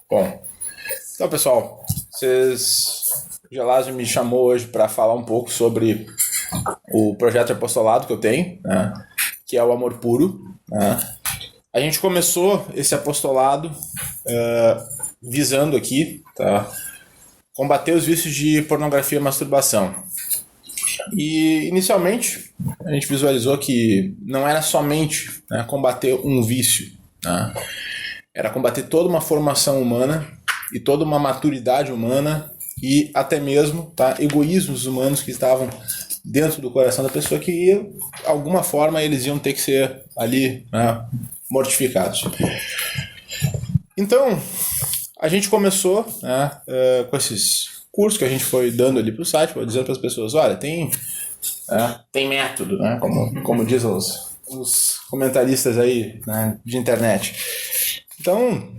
Bom, então pessoal, o Gelásio me chamou hoje para falar um pouco sobre o projeto de apostolado que eu tenho, né, que é o Amor Puro. Né. A gente começou esse apostolado visando aqui, tá, combater os vícios de pornografia e masturbação. E inicialmente a gente visualizou que não era somente, né, combater um vício, né, era combater toda uma formação humana e toda uma maturidade humana e até mesmo, tá, egoísmos humanos que estavam dentro do coração da pessoa, que de alguma forma eles iam ter que ser ali, né, mortificados. Então a gente começou, né, com esses cursos que a gente foi dando ali para o site, dizendo para as pessoas, olha, tem método, né, como dizem os comentaristas aí, né, de internet. Então,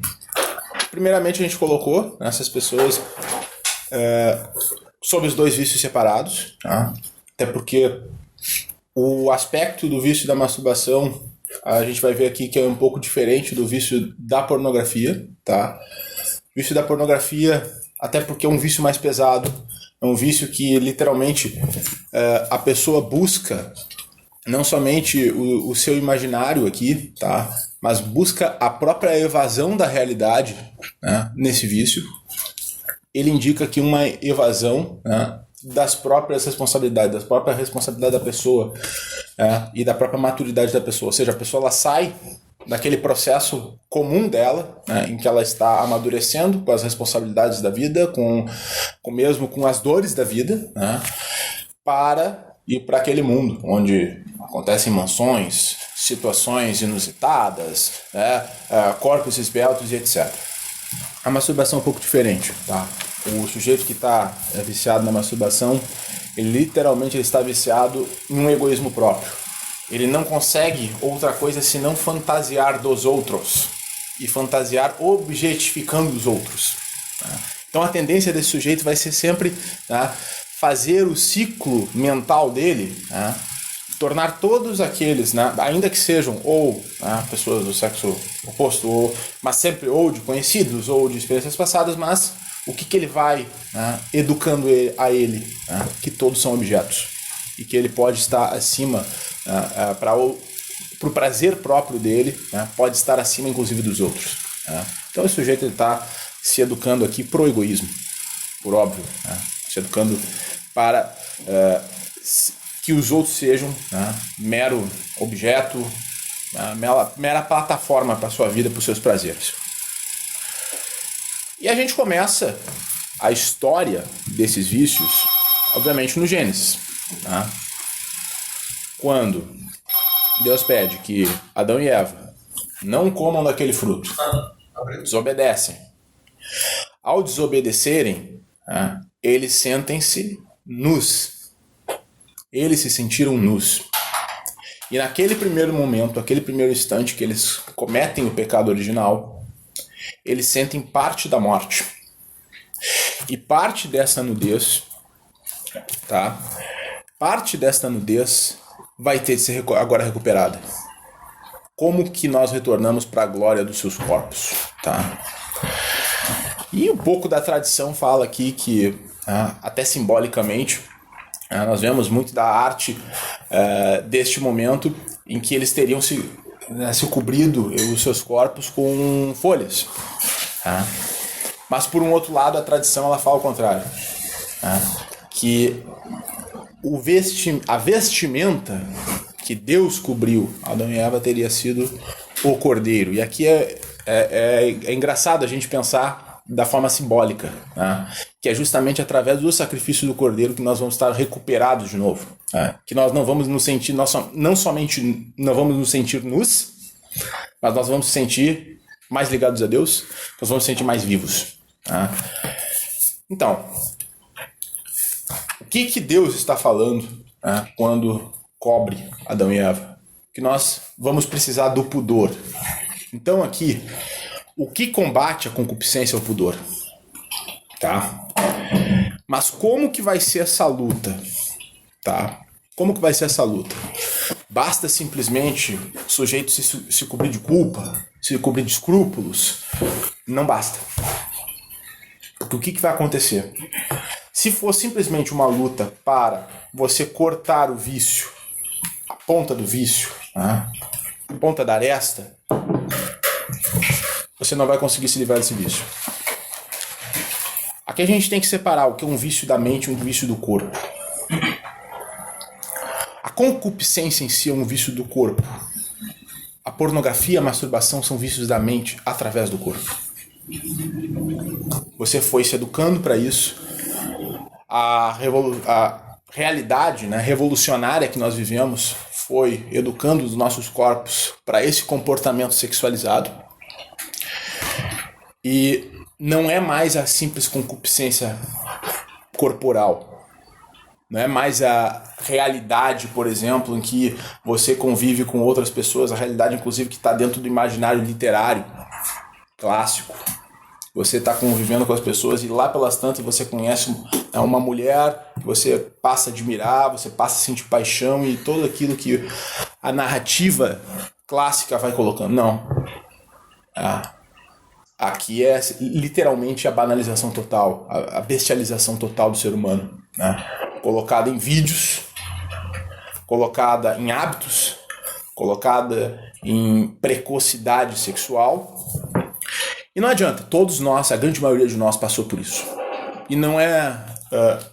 primeiramente a gente colocou essas pessoas sob os dois vícios separados, tá? Até porque o aspecto do vício da masturbação a gente vai ver aqui que é um pouco diferente do vício da pornografia, tá? O vício da pornografia, até porque é um vício mais pesado, é um vício que literalmente a pessoa busca não somente o seu imaginário aqui, tá? Mas busca a própria evasão da realidade, né, nesse vício. Ele indica aqui uma evasão, né, das próprias responsabilidades, da própria responsabilidade da pessoa, e da própria maturidade da pessoa. Ou seja, a pessoa ela sai daquele processo comum dela, né, em que ela está amadurecendo com as responsabilidades da vida, com as dores da vida, né, para ir para aquele mundo onde acontecem mansões, situações inusitadas, né, corpos esbeltos e etc. A masturbação é um pouco diferente, tá? O sujeito que está viciado na masturbação, ele literalmente está viciado em um egoísmo próprio. Ele não consegue outra coisa senão fantasiar dos outros e fantasiar objetificando os outros. Tá? Então a tendência desse sujeito vai ser sempre, tá, fazer o ciclo mental dele, tá, tornar todos aqueles, né, ainda que sejam ou, né, pessoas do sexo oposto, mas sempre ou de conhecidos ou de experiências passadas, mas o que ele vai, né, educando a ele, né, que todos são objetos e que ele pode estar acima, para o prazer próprio dele, né, pode estar acima inclusive dos outros. Né. Então esse sujeito está se educando aqui pro egoísmo, por óbvio, né, se educando para que os outros sejam, né, mero objeto, mera plataforma para a sua vida, para os seus prazeres. E a gente começa a história desses vícios, obviamente, no Gênesis. Tá? Quando Deus pede que Adão e Eva não comam daquele fruto, desobedecem. Ao desobedecerem, eles sentem-se nus. Eles se sentiram nus. E naquele primeiro momento, aquele primeiro instante que eles cometem o pecado original, eles sentem parte da morte. E parte dessa nudez, tá? Parte dessa nudez vai ter de ser agora recuperada. Como que nós retornamos para a glória dos seus corpos, tá? E um pouco da tradição fala aqui que, até simbolicamente, nós vemos muito da arte deste momento em que eles teriam se cobrido os seus corpos com folhas. Tá? Mas por um outro lado a tradição ela fala o contrário. Tá? Que a vestimenta que Deus cobriu Adão e Eva teria sido o cordeiro. E aqui é engraçado a gente pensar da forma simbólica, né? Que é justamente através do sacrifício do cordeiro que nós vamos estar recuperados de novo, né? Que nós não vamos nos sentir, não somente não vamos nos sentir nus, mas nós vamos nos sentir mais ligados a Deus, nós vamos nos sentir mais vivos, né? Então, o que Deus está falando, né, quando cobre Adão e Eva? Que nós vamos precisar do pudor. Então aqui, o que combate a concupiscência é o pudor, tá? Mas como que vai ser essa luta, tá? Como que vai ser essa luta? Basta simplesmente o sujeito se cobrir de culpa, se cobrir de escrúpulos? Não basta. Porque o que vai acontecer? Se for simplesmente uma luta para você cortar o vício, a ponta do vício, né? A ponta da aresta, você não vai conseguir se livrar desse vício. Aqui a gente tem que separar o que é um vício da mente e um vício do corpo. A concupiscência em si é um vício do corpo. A pornografia e a masturbação são vícios da mente através do corpo. Você foi se educando para isso. A realidade, né, revolucionária que nós vivemos foi educando os nossos corpos para esse comportamento sexualizado. E não é mais a simples concupiscência corporal. Não é mais a realidade, por exemplo, em que você convive com outras pessoas, a realidade, inclusive, que está dentro do imaginário literário clássico. Você está convivendo com as pessoas e lá pelas tantas você conhece uma mulher que você passa a admirar, você passa a sentir paixão e tudo aquilo que a narrativa clássica vai colocando. Não. Aqui é literalmente a banalização total, a bestialização total do ser humano, né? Colocada em vídeos, colocada em hábitos, colocada em precocidade sexual. E não adianta, todos nós, a grande maioria de nós passou por isso. E não é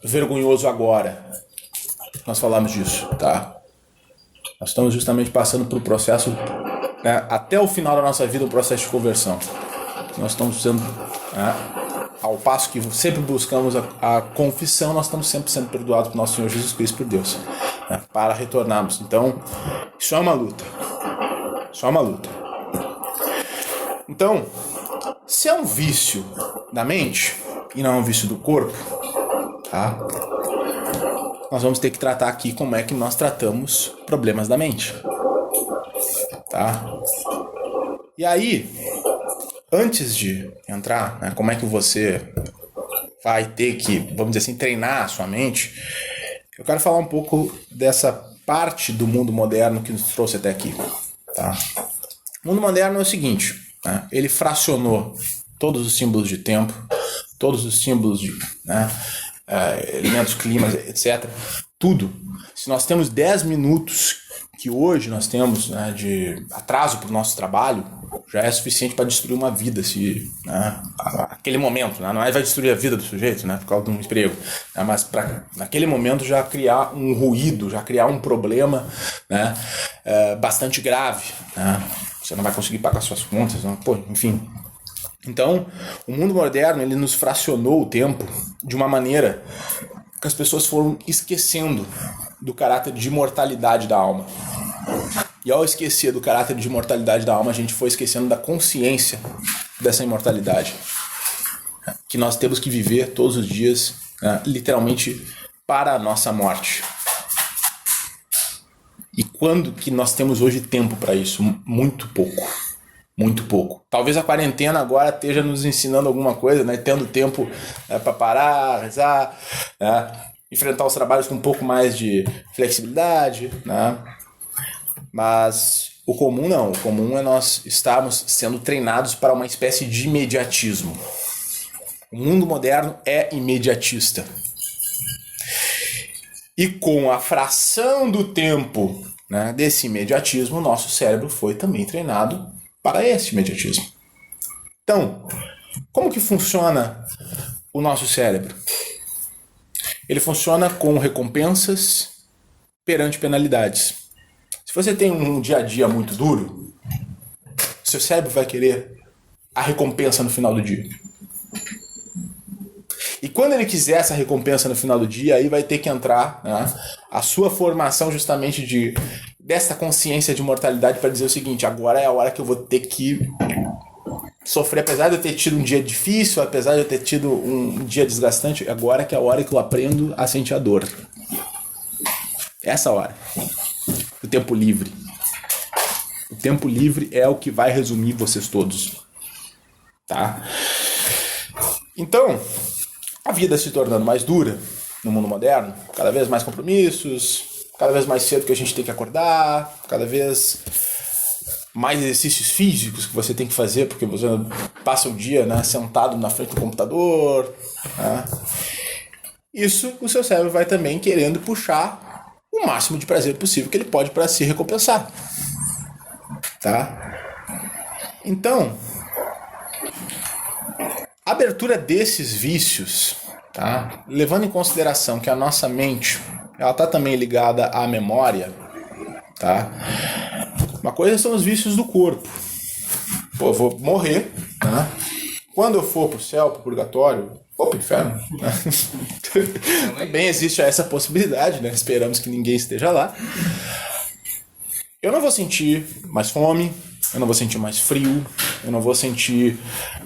vergonhoso agora nós falamos disso, tá? Nós estamos justamente passando por um processo, né, até o final da nossa vida, um processo de conversão. Nós estamos sendo, ao passo que sempre buscamos a confissão, nós estamos sempre sendo perdoados por nosso Senhor Jesus Cristo, por Deus, né, para retornarmos. Então, isso é uma luta. Isso é uma luta. Então, se é um vício da mente e não é um vício do corpo, tá? Nós vamos ter que tratar aqui como é que nós tratamos problemas da mente, tá? E aí, antes de entrar, né, como é que você vai ter que, vamos dizer assim, treinar a sua mente, eu quero falar um pouco dessa parte do mundo moderno que nos trouxe até aqui, tá? O mundo moderno é o seguinte, né, ele fracionou todos os símbolos de tempo, todos os símbolos de, né, elementos, climas, etc. Tudo. Se nós temos 10 minutos que hoje nós temos, né, de atraso para o nosso trabalho, já é suficiente para destruir uma vida, se, né, aquele momento, né, não é vai destruir a vida do sujeito, né, por causa de um emprego, né, mas para naquele momento já criar um ruído, já criar um problema, né, bastante grave, né, você não vai conseguir pagar suas contas, não, pô, enfim. Então, o mundo moderno ele nos fracionou o tempo de uma maneira que as pessoas foram esquecendo do caráter de imortalidade da alma. E ao esquecer do caráter de imortalidade da alma, a gente foi esquecendo da consciência dessa imortalidade. Que nós temos que viver todos os dias, né, literalmente para a nossa morte. E quando que nós temos hoje tempo para isso? Muito pouco. Muito pouco. Talvez a quarentena agora esteja nos ensinando alguma coisa, né? Tendo tempo, né, para parar, rezar, né? Enfrentar os trabalhos com um pouco mais de flexibilidade, né? Mas o comum não. O comum é nós estarmos sendo treinados para uma espécie de imediatismo. O mundo moderno é imediatista. E com a fração do tempo, né, desse imediatismo, o nosso cérebro foi também treinado para esse imediatismo. Então, como que funciona o nosso cérebro? Ele funciona com recompensas perante penalidades. Se você tem um dia a dia muito duro, seu cérebro vai querer a recompensa no final do dia. E quando ele quiser essa recompensa no final do dia, aí vai ter que entrar, né, a sua formação justamente dessa consciência de mortalidade para dizer o seguinte: agora é a hora que eu vou ter que sofrer, apesar de eu ter tido um dia difícil, apesar de eu ter tido um dia desgastante, agora que é a hora que eu aprendo a sentir a dor. Essa hora. O tempo livre. O tempo livre é o que vai resumir vocês todos. Tá? Então, a vida se tornando mais dura no mundo moderno, cada vez mais compromissos, cada vez mais cedo que a gente tem que acordar, cada vez mais exercícios físicos que você tem que fazer, porque você passa o dia, né, sentado na frente do computador, né? Isso o seu cérebro vai também querendo puxar o máximo de prazer possível que ele pode para se recompensar. Tá? Então, a abertura desses vícios, tá? Levando em consideração que a nossa mente ela está também ligada à memória, tá? Uma coisa são os vícios do corpo. Pô, eu vou morrer, né? Quando eu for pro céu, pro purgatório, ou pro inferno, né? Também existe essa possibilidade, né? Esperamos que ninguém esteja lá. Eu não vou sentir mais fome, eu não vou sentir mais frio, eu não vou sentir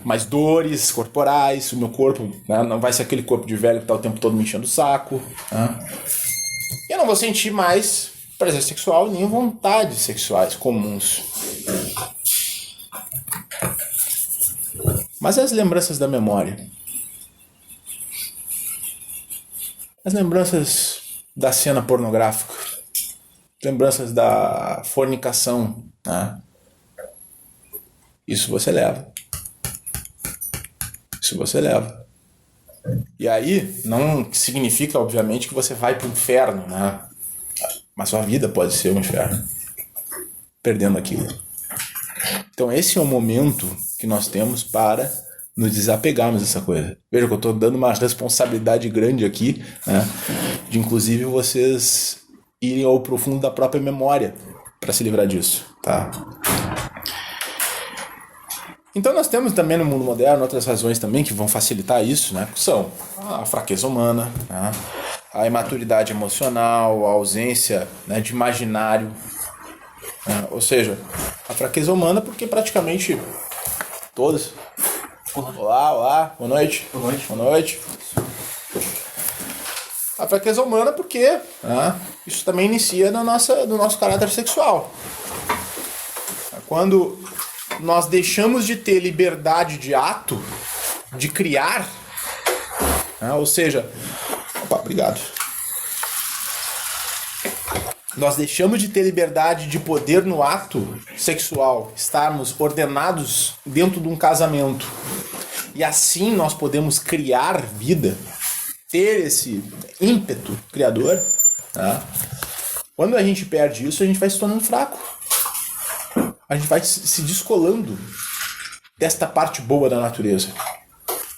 mais dores corporais, o meu corpo, né, não vai ser aquele corpo de velho que está o tempo todo me enchendo o saco. Né? Eu não vou sentir mais prazer sexual nem vontades sexuais comuns. Mas as lembranças da memória? As lembranças da cena pornográfica? Lembranças da fornicação, né? Isso você leva. Isso você leva. E aí, não significa, obviamente, que você vai para o inferno, né? Mas sua vida pode ser um inferno. Perdendo aquilo. Então, esse é o momento que nós temos para nos desapegarmos dessa coisa. Veja que eu estou dando uma responsabilidade grande aqui, né? De, inclusive, vocês irem ao profundo da própria memória para se livrar disso, tá? Então nós temos também no mundo moderno outras razões também que vão facilitar isso, né? Que são a fraqueza humana, né? A imaturidade emocional, a ausência, né, de imaginário, né? Ou seja, a fraqueza humana porque praticamente todos... Olá, boa noite. Boa noite. Boa noite. A fraqueza humana porque, né, isso também inicia no nosso caráter sexual. Quando nós deixamos de ter liberdade de ato, de criar, né, ou seja... Opa, obrigado. Nós deixamos de ter liberdade de poder no ato sexual, estarmos ordenados dentro de um casamento. E assim nós podemos criar vida, ter esse ímpeto criador, tá? Quando a gente perde isso, a gente vai se tornando fraco. A gente vai se descolando desta parte boa da natureza.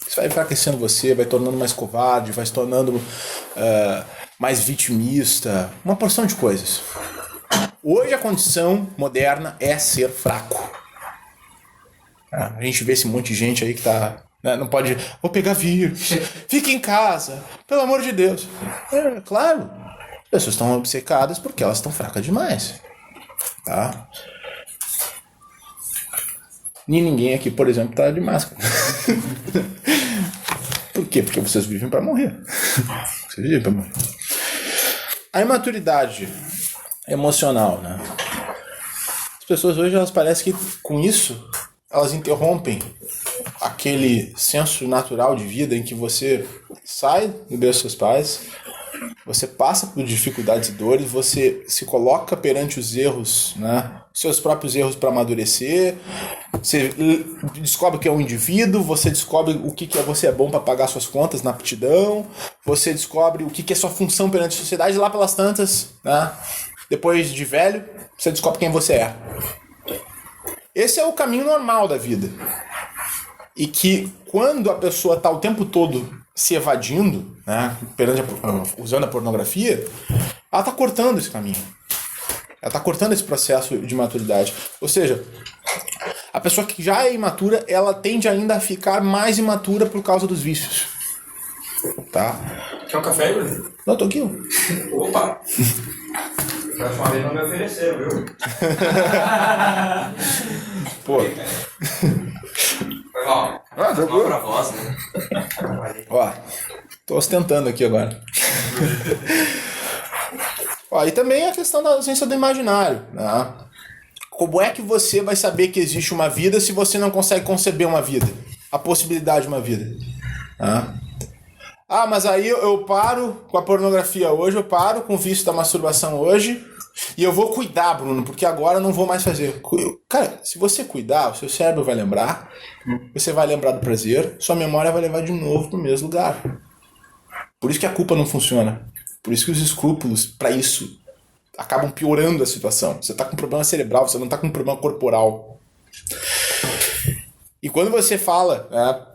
Isso vai enfraquecendo você, vai tornando mais covarde, vai se tornando mais vitimista, uma porção de coisas. Hoje a condição moderna é ser fraco. A gente vê esse monte de gente aí que tá... Não pode... Vou pegar vírus. Fique em casa. Pelo amor de Deus. É, claro. As pessoas estão obcecadas porque elas estão fracas demais. Tá? E ninguém aqui, por exemplo, tá de máscara. Por quê? Porque vocês vivem para morrer. Vocês vivem para morrer. A imaturidade emocional, né? As pessoas hoje, elas parecem que com isso, elas interrompem aquele senso natural de vida em que você sai do berço dos seus pais, você passa por dificuldades e dores, você se coloca perante os erros, né? Seus próprios erros para amadurecer, você descobre que é um indivíduo, você descobre o que você é bom para pagar suas contas na aptidão, você descobre o que é sua função perante a sociedade, lá pelas tantas, né? Depois de velho, você descobre quem você é. Esse é o caminho normal da vida. E que quando a pessoa está o tempo todo se evadindo, né, usando a pornografia, ela está cortando esse caminho. Ela está cortando esse processo de maturidade. Ou seja, a pessoa que já é imatura, ela tende ainda a ficar mais imatura por causa dos vícios. Tá? Quer um café, Bruno? Não, tô aqui. Opa! A próxima vez não me ofereceu, viu? Pô. Foi mal. Mal pra voz, né? Ó, tô ostentando aqui agora. Ó, e também a questão da ausência do imaginário, né? Como é que você vai saber que existe uma vida se você não consegue conceber uma vida? A possibilidade de uma vida. Né? Ah, mas aí eu paro com a pornografia hoje, eu paro com o vício da masturbação hoje, E eu vou cuidar, Bruno, porque agora eu não vou mais fazer. Cara, se você cuidar, o seu cérebro vai lembrar, você vai lembrar do prazer, sua memória vai levar de novo pro mesmo lugar. Por isso que a culpa não funciona. Por isso que os escrúpulos, para isso, acabam piorando a situação. Você tá com problema cerebral, você não tá com problema corporal. E quando você fala, né,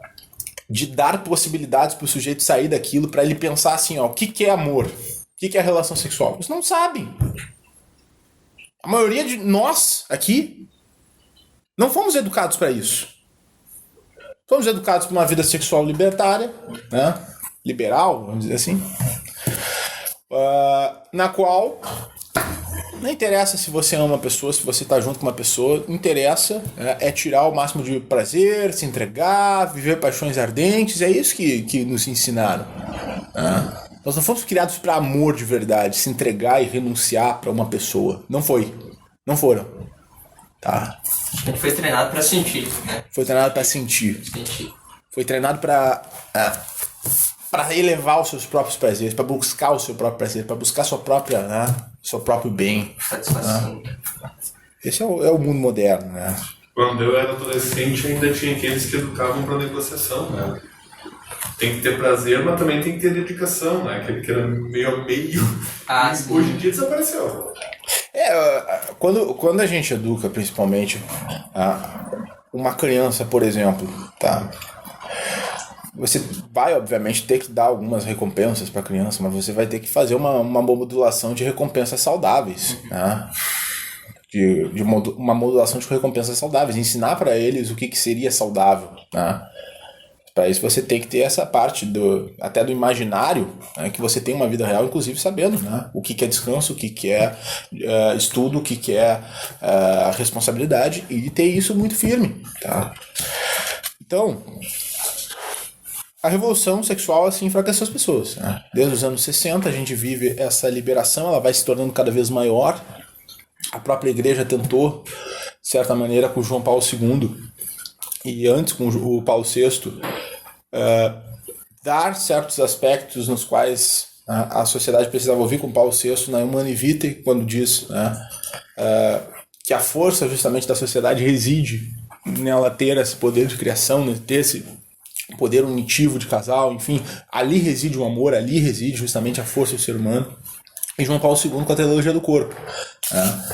de dar possibilidades pro sujeito sair daquilo, para ele pensar assim, ó, o que é amor? O que é relação sexual? Eles não sabem. A maioria de nós aqui não fomos educados para isso. Fomos educados para uma vida sexual libertária, né? Liberal, vamos dizer assim, na qual não interessa se você ama uma pessoa, se você está junto com uma pessoa, interessa é tirar o máximo de prazer, se entregar, viver paixões ardentes, é isso que nos ensinaram. Né? Nós não fomos criados para amor de verdade, se entregar e renunciar para uma pessoa. Não foi. Não foram. Tá? A gente foi treinado para sentir, né? Foi treinado para sentir. Foi treinado para elevar os seus próprios prazeres, para buscar o seu próprio prazer, para buscar sua própria, né? Seu próprio bem. Satisfação. Né? Esse é o mundo moderno, né? Quando eu era adolescente, ainda tinha aqueles que educavam para negociação, né? Tem que ter prazer, mas também tem que ter dedicação, né? Aquele que era meio a meio. Hoje em dia desapareceu. Quando a gente educa, principalmente, uma criança, por exemplo, tá? Você vai, obviamente, ter que dar algumas recompensas para a criança, mas você vai ter que fazer uma modulação de recompensas saudáveis, né? Uma modulação de recompensas saudáveis, ensinar para eles o que seria saudável, né? Para isso você tem que ter essa parte até do imaginário, né, que você tem uma vida real, inclusive sabendo, né, o que é descanso, o que é estudo, o que é responsabilidade, e ter isso muito firme. Tá? Então, a revolução sexual assim enfraqueceu as pessoas. Né? Desde os anos 60 a gente vive essa liberação, ela vai se tornando cada vez maior. A própria igreja tentou, de certa maneira, com João Paulo II, e antes com o Paulo VI, dar certos aspectos nos quais a sociedade precisava ouvir, com Paulo VI na Humanae Vitae, quando diz, né, que a força justamente da sociedade reside nela ter esse poder de criação, né, ter esse poder unitivo de casal, enfim, ali reside o amor, ali reside justamente a força do ser humano. E João Paulo II com a teologia do corpo, né,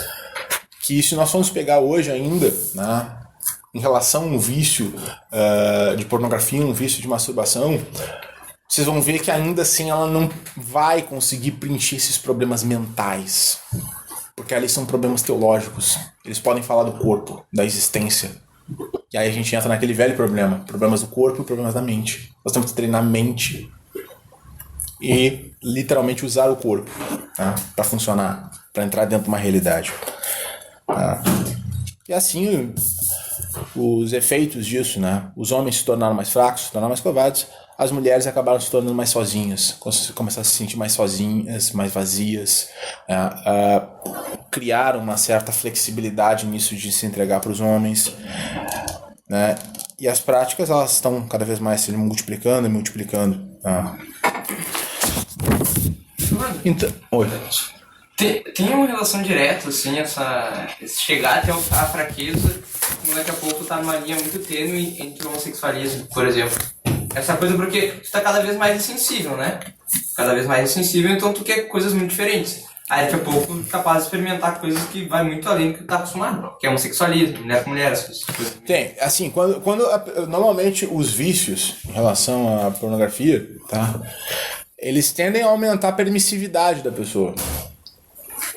que se nós formos pegar hoje ainda, né, em relação a um vício de pornografia, um vício de masturbação, vocês vão ver que ainda assim ela não vai conseguir preencher esses problemas mentais. Porque ali são problemas teológicos. Eles podem falar do corpo, da existência. E aí a gente entra naquele velho problema. Problemas do corpo e problemas da mente. Nós temos que treinar a mente e literalmente usar o corpo, tá? Para funcionar, para entrar dentro de uma realidade. Tá? E assim, os efeitos disso, né? Os homens se tornaram mais fracos, se tornaram mais covardes, as mulheres acabaram se tornando mais sozinhas, começaram a se sentir mais sozinhas, mais vazias, criaram uma certa flexibilidade nisso de se entregar para os homens, né? E as práticas, elas estão cada vez mais se multiplicando e multiplicando. Então, oi. Tem uma relação direta, assim, chegar até a fraqueza, como daqui a pouco tá numa linha muito tênue entre o homossexualismo, por exemplo. Essa coisa porque tu tá cada vez mais insensível, né? Cada vez mais insensível, então tu quer coisas muito diferentes. Aí daqui a pouco tu é capaz de experimentar coisas que vai muito além do que tu tá acostumado, que é homossexualismo, mulher com mulher, essas coisas. Tem, assim, quando normalmente os vícios em relação à pornografia, tá? Eles tendem a aumentar a permissividade da pessoa.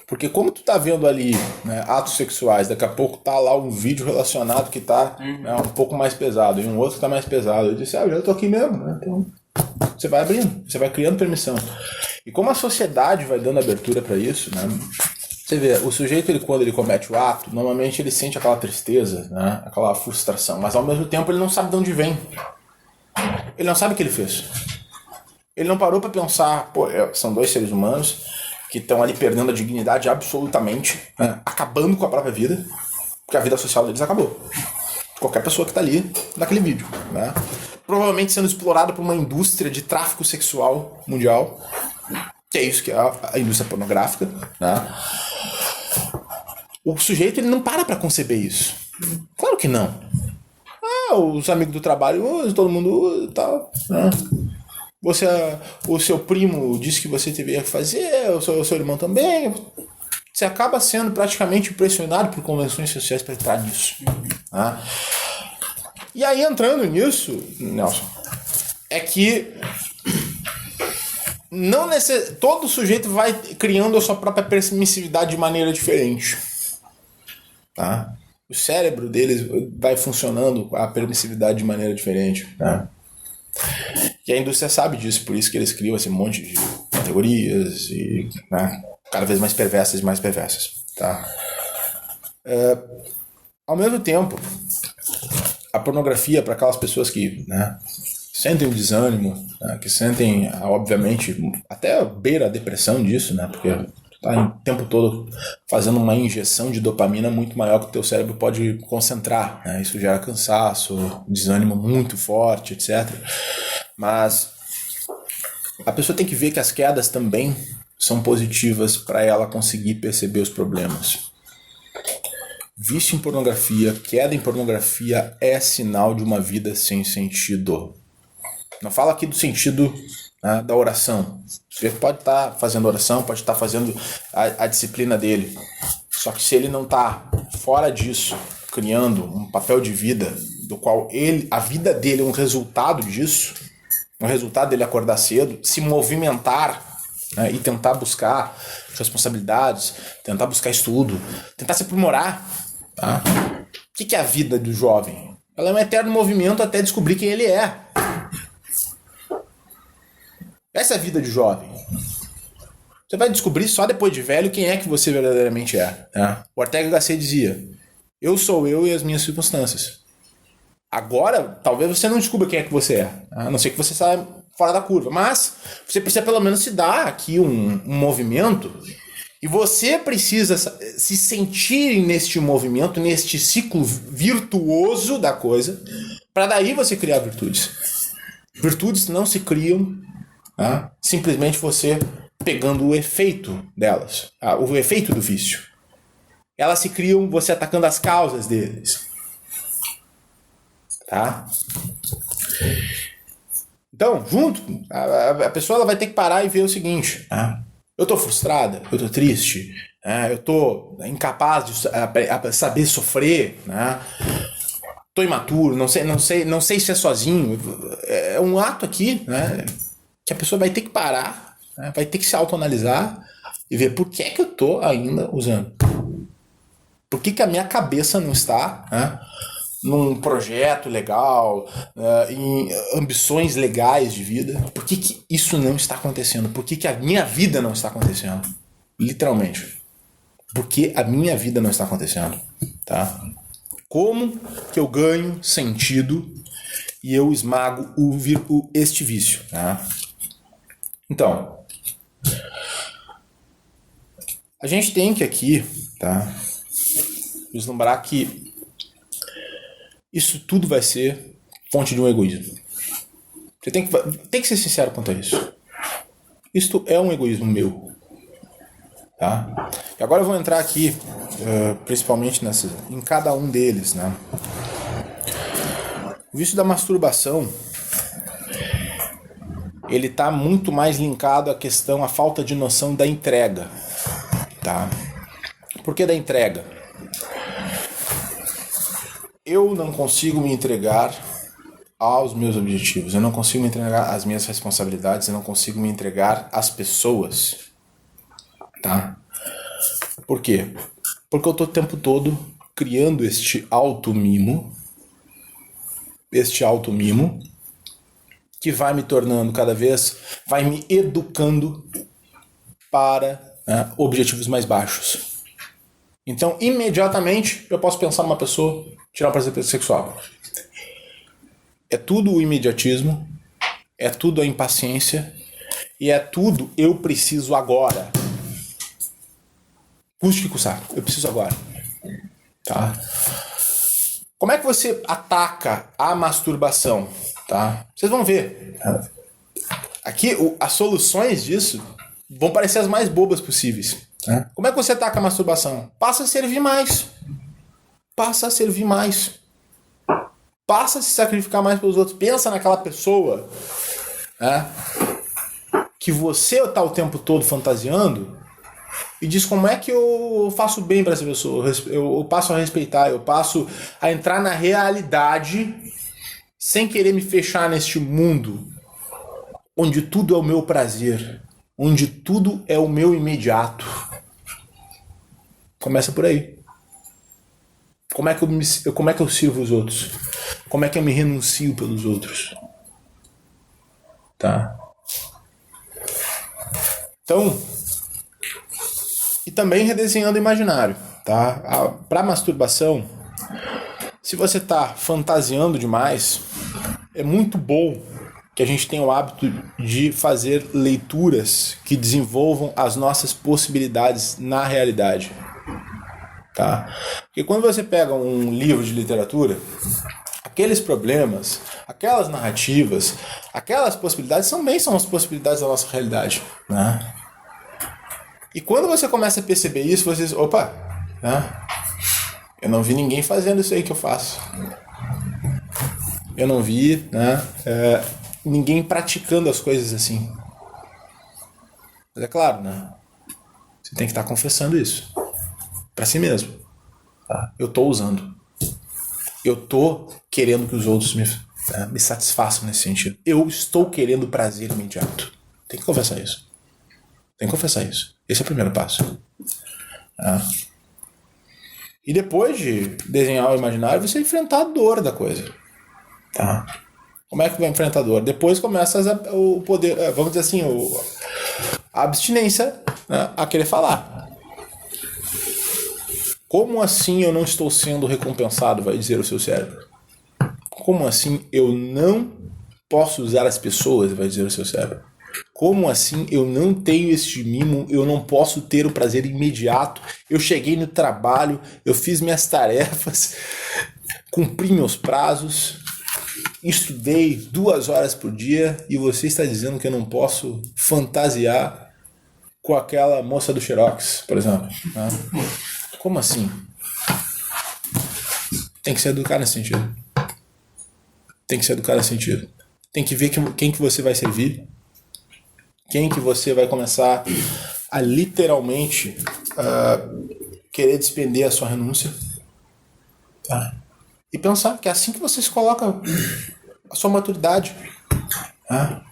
Porque como tu tá vendo ali, né, atos sexuais, daqui a pouco tá lá um vídeo relacionado que tá né, um pouco mais pesado e um outro que tá mais pesado. Eu disse, eu já tô aqui mesmo, né? Então você vai abrindo, você vai criando permissão. E como a sociedade vai dando abertura para isso, né? Você vê, o sujeito, quando ele comete o ato, normalmente ele sente aquela tristeza, né, aquela frustração, mas ao mesmo tempo ele não sabe de onde vem. Ele não sabe o que ele fez. Ele não parou para pensar, pô, são dois seres humanos que estão ali perdendo a dignidade absolutamente, né, acabando com a própria vida, porque a vida social deles acabou. Qualquer pessoa que está ali naquele vídeo, né? Provavelmente sendo explorada por uma indústria de tráfico sexual mundial, que é isso que é a indústria pornográfica, né? o sujeito ele não para conceber isso. Claro que não. Os amigos do trabalho usam, todo mundo usa e tal. O seu primo disse que você deveria fazer, o seu irmão também. Você acaba sendo praticamente pressionado por convenções sociais para entrar nisso. E aí, entrando nisso, Nelson, é que todo sujeito vai criando a sua própria permissividade de maneira diferente. Tá? O cérebro deles vai funcionando com a permissividade de maneira diferente. Tá? E a indústria sabe disso, por isso que eles criam esse monte de categorias e cada vez mais perversas e mais perversas. Tá? Ao mesmo tempo, a pornografia, para aquelas pessoas que sentem o desânimo, que sentem, obviamente, até beira a depressão disso, porque tá o tempo todo fazendo uma injeção de dopamina muito maior que o teu cérebro pode concentrar. Isso gera cansaço, desânimo muito forte, etc. Mas a pessoa tem que ver que as quedas também são positivas para ela conseguir perceber os problemas. Vício em pornografia, queda em pornografia é sinal de uma vida sem sentido. Não fala aqui do sentido da oração. Você pode estar fazendo oração, pode estar fazendo a disciplina dele. Só que se ele não está fora disso, criando um papel de vida, do qual a vida dele é um resultado disso, um resultado dele acordar cedo, se movimentar e tentar buscar responsabilidades, tentar buscar estudo, tentar se aprimorar. Tá? O que é a vida do jovem? Ela é um eterno movimento até descobrir quem ele é. Essa é a vida de jovem. Você vai descobrir só depois de velho quem é que você verdadeiramente é. O Ortega Gasset dizia: eu sou eu e as minhas circunstâncias. Agora, talvez você não descubra quem é que você é. A não ser que você saia fora da curva. Mas você precisa pelo menos se dar aqui um movimento. E você precisa se sentir neste movimento, neste ciclo virtuoso da coisa, para daí você criar virtudes. Virtudes não se criam simplesmente você pegando o efeito delas, o efeito do vício. Elas se criam você atacando as causas deles. Tá? Então, junto, a pessoa ela vai ter que parar e ver o seguinte: eu tô frustrada, eu tô triste, eu tô incapaz de saber sofrer, tô imaturo, não sei se é sozinho. É um ato aqui, que a pessoa vai ter que parar, vai ter que se autoanalisar e ver por que é que eu tô ainda usando. Por que a minha cabeça não está num projeto legal, em ambições legais de vida? Por que isso não está acontecendo? Por que a minha vida não está acontecendo? Literalmente. Por que a minha vida não está acontecendo? Tá? Como que eu ganho sentido e eu esmago este vício? Tá? Então, a gente tem que aqui vislumbrar que isso tudo vai ser fonte de um egoísmo. Você tem que ser sincero quanto a isso. Isto é um egoísmo meu. Tá? E agora eu vou entrar aqui, principalmente em cada um deles. O vício da masturbação, ele está muito mais linkado à questão, à falta de noção da entrega. Tá? Por que da entrega? Eu não consigo me entregar aos meus objetivos, eu não consigo me entregar às minhas responsabilidades, eu não consigo me entregar às pessoas. Tá? Por quê? Porque eu estou o tempo todo criando este auto-mimo, que vai me tornando cada vez, vai me educando para objetivos mais baixos. Então, imediatamente, eu posso pensar numa pessoa, tirar o prazer sexual. É tudo o imediatismo, é tudo a impaciência, e é tudo eu preciso agora. Custe que custar, eu preciso agora. Tá? Como é que você ataca a masturbação? Tá? Vocês vão ver. Aqui, as soluções disso vão parecer as mais bobas possíveis. Né? Como é que você ataca a masturbação? Passa a servir mais. Passa a servir mais. Passa a se sacrificar mais pelos outros. Pensa naquela pessoa, né, que você está o tempo todo fantasiando e diz como é que eu faço bem para essa pessoa. Eu passo a respeitar, eu passo a entrar na realidade sem querer me fechar neste mundo onde tudo é o meu prazer, onde tudo é o meu imediato. Começa por aí. Como é que eu sirvo os outros? Como é que eu me renuncio pelos outros? Tá? Então, e também redesenhando o imaginário, tá? Para masturbação, se você está fantasiando demais, é muito bom que a gente tenha o hábito de fazer leituras que desenvolvam as nossas possibilidades na realidade. Tá? Porque quando você pega um livro de literatura, aqueles problemas, aquelas narrativas, aquelas possibilidades são as possibilidades da nossa realidade. Né? E quando você começa a perceber isso, você diz, opa, né? Eu não vi ninguém fazendo isso aí que eu faço. Eu não vi, né, ninguém praticando as coisas assim. Mas é claro, né? Você tem que estar confessando isso para si mesmo. Tá? Eu estou usando. Eu estou querendo que os outros me satisfaçam nesse sentido. Eu estou querendo prazer imediato. Tem que confessar isso. Tem que confessar isso. Esse é o primeiro passo. E depois de desenhar o imaginário, você enfrentar a dor da coisa. Tá? Como é que vai enfrentar a dor? Depois começa o poder, vamos dizer assim, a abstinência, né, a querer falar. Como assim eu não estou sendo recompensado, vai dizer o seu cérebro? Como assim eu não posso usar as pessoas, vai dizer o seu cérebro? Como assim eu não tenho este mimo, eu não posso ter o prazer imediato? Eu cheguei no trabalho, eu fiz minhas tarefas, cumpri meus prazos, estudei 2 horas por dia e você está dizendo que eu não posso fantasiar com aquela moça do Xerox, por exemplo. Né? Como assim? Tem que se educar nesse sentido. Tem que se educar nesse sentido. Tem que ver quem que você vai servir. Quem que você vai começar a literalmente querer despender a sua renúncia. Tá? E pensar que é assim que você se coloca a sua maturidade. Tá?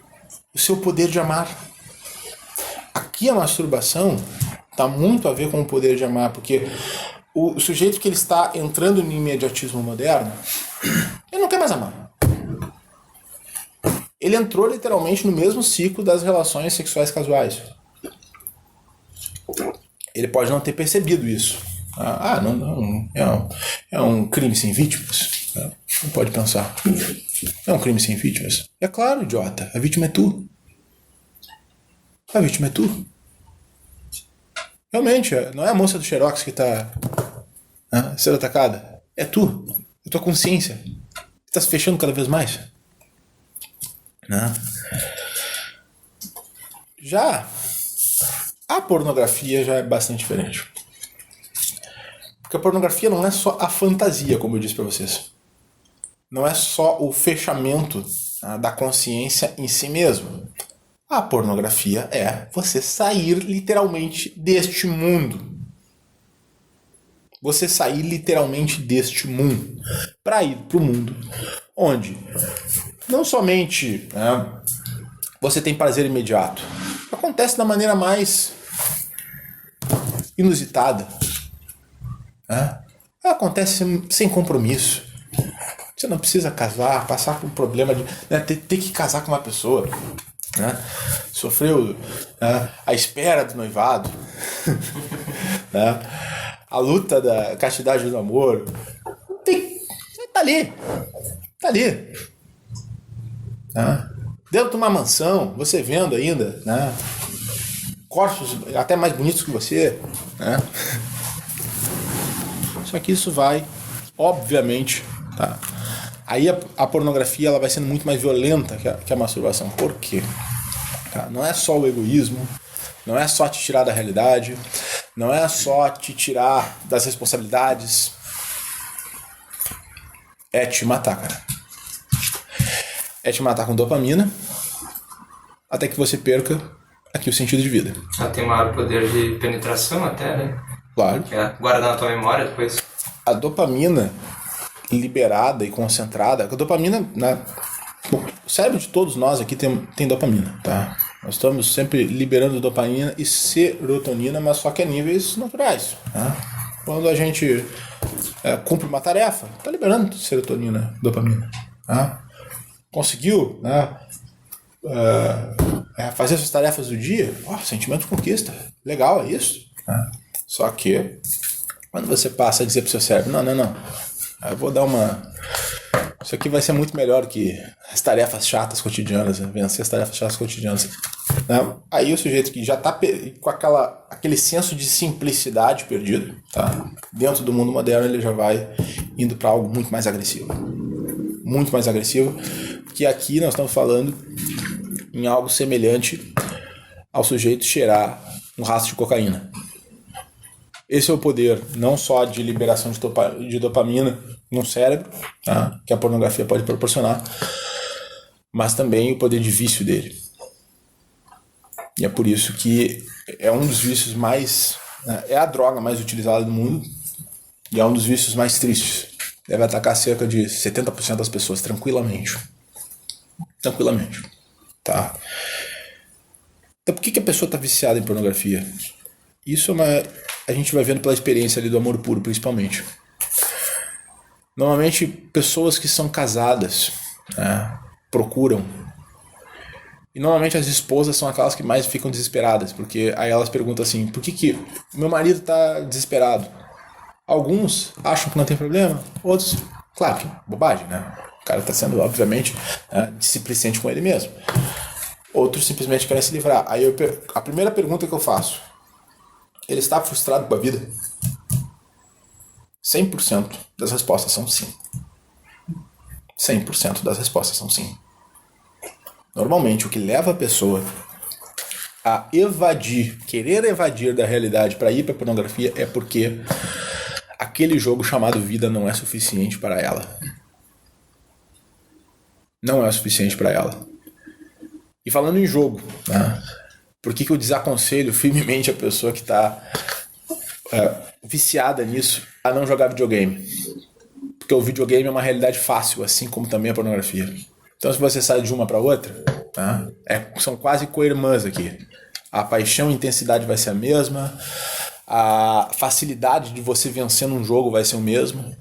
O seu poder de amar. Aqui a masturbação está muito a ver com o poder de amar, porque o sujeito que ele está entrando no imediatismo moderno, ele não quer mais amar. Ele entrou literalmente no mesmo ciclo das relações sexuais casuais. Ele pode não ter percebido isso. Não, é um crime sem vítimas. Não pode pensar. É um crime sem vítimas. É claro, idiota. A vítima é tu. A vítima é tu. Realmente, não é a moça do Xerox que está sendo atacada. É tu. É tua consciência. Está se fechando cada vez mais. Né? Já a pornografia já é bastante diferente. Porque a pornografia não é só a fantasia, como eu disse para vocês. Não é só o fechamento da consciência em si mesmo. A pornografia é você sair literalmente deste mundo. Você sair literalmente deste mundo para ir para o mundo onde não somente você tem prazer imediato. Acontece da maneira mais inusitada. Acontece sem compromisso. Você não precisa casar, passar por um problema de ter que casar com uma pessoa. Sofreu a espera do noivado. A luta da castidade do namoro. Tá ali. Dentro de uma mansão, você vendo ainda, corpos até mais bonitos que você, Só que isso vai, obviamente, aí a pornografia ela vai sendo muito mais violenta que a masturbação. Por quê? Não é só o egoísmo, não é só te tirar da realidade, não é só te tirar das responsabilidades, é te matar, cara. É te matar com dopamina até que você perca aqui o sentido de vida. Ela tem maior poder de penetração até, né? Claro. Que é guardar na tua memória depois. A dopamina liberada e concentrada, a dopamina, né? O cérebro de todos nós aqui tem dopamina, tá? Nós estamos sempre liberando dopamina e serotonina, mas só que a níveis naturais, tá? Quando a gente cumpre uma tarefa, tá liberando serotonina, dopamina, tá? Conseguiu, né? Fazer suas tarefas do dia, sentimento de conquista, legal, é isso, tá? Só que quando você passa a dizer pro seu cérebro, não, eu vou dar isso aqui vai ser muito melhor que as tarefas chatas cotidianas, né? Vencer as tarefas chatas cotidianas. Né? Aí o sujeito que já está com aquele senso de simplicidade perdido, tá? Dentro do mundo moderno, ele já vai indo para algo muito mais agressivo. Muito mais agressivo, que aqui nós estamos falando em algo semelhante ao sujeito cheirar um rastro de cocaína. Esse é o poder não só de liberação de dopamina no cérebro, tá? Que a pornografia pode proporcionar, mas também o poder de vício dele. E é por isso que é um dos vícios mais... É a droga mais utilizada do mundo e é um dos vícios mais tristes. Deve atacar cerca de 70% das pessoas tranquilamente. Tranquilamente. Tá? Então por que a pessoa está viciada em pornografia? Isso a gente vai vendo pela experiência ali do amor puro, principalmente. Normalmente, pessoas que são casadas, né, procuram. E normalmente as esposas são aquelas que mais ficam desesperadas, porque aí elas perguntam assim, por que meu marido está desesperado? Alguns acham que não tem problema, outros, claro que bobagem, né? O cara está sendo, obviamente, displicente com ele mesmo. Outros simplesmente querem se livrar. Aí a primeira pergunta que eu faço, ele está frustrado com a vida? 100% das respostas são sim. 100% das respostas são sim. Normalmente, o que leva a pessoa a querer evadir da realidade para ir para a pornografia é porque aquele jogo chamado vida não é suficiente para ela. Não é suficiente para ela. E falando em jogo, né? Por que eu desaconselho firmemente a pessoa que está viciada nisso a não jogar videogame? Porque o videogame é uma realidade fácil, assim como também a pornografia. Então se você sai de uma para outra, tá? São quase co-irmãs aqui. A paixão e a intensidade vai ser a mesma, a facilidade de você vencer num jogo vai ser o mesmo.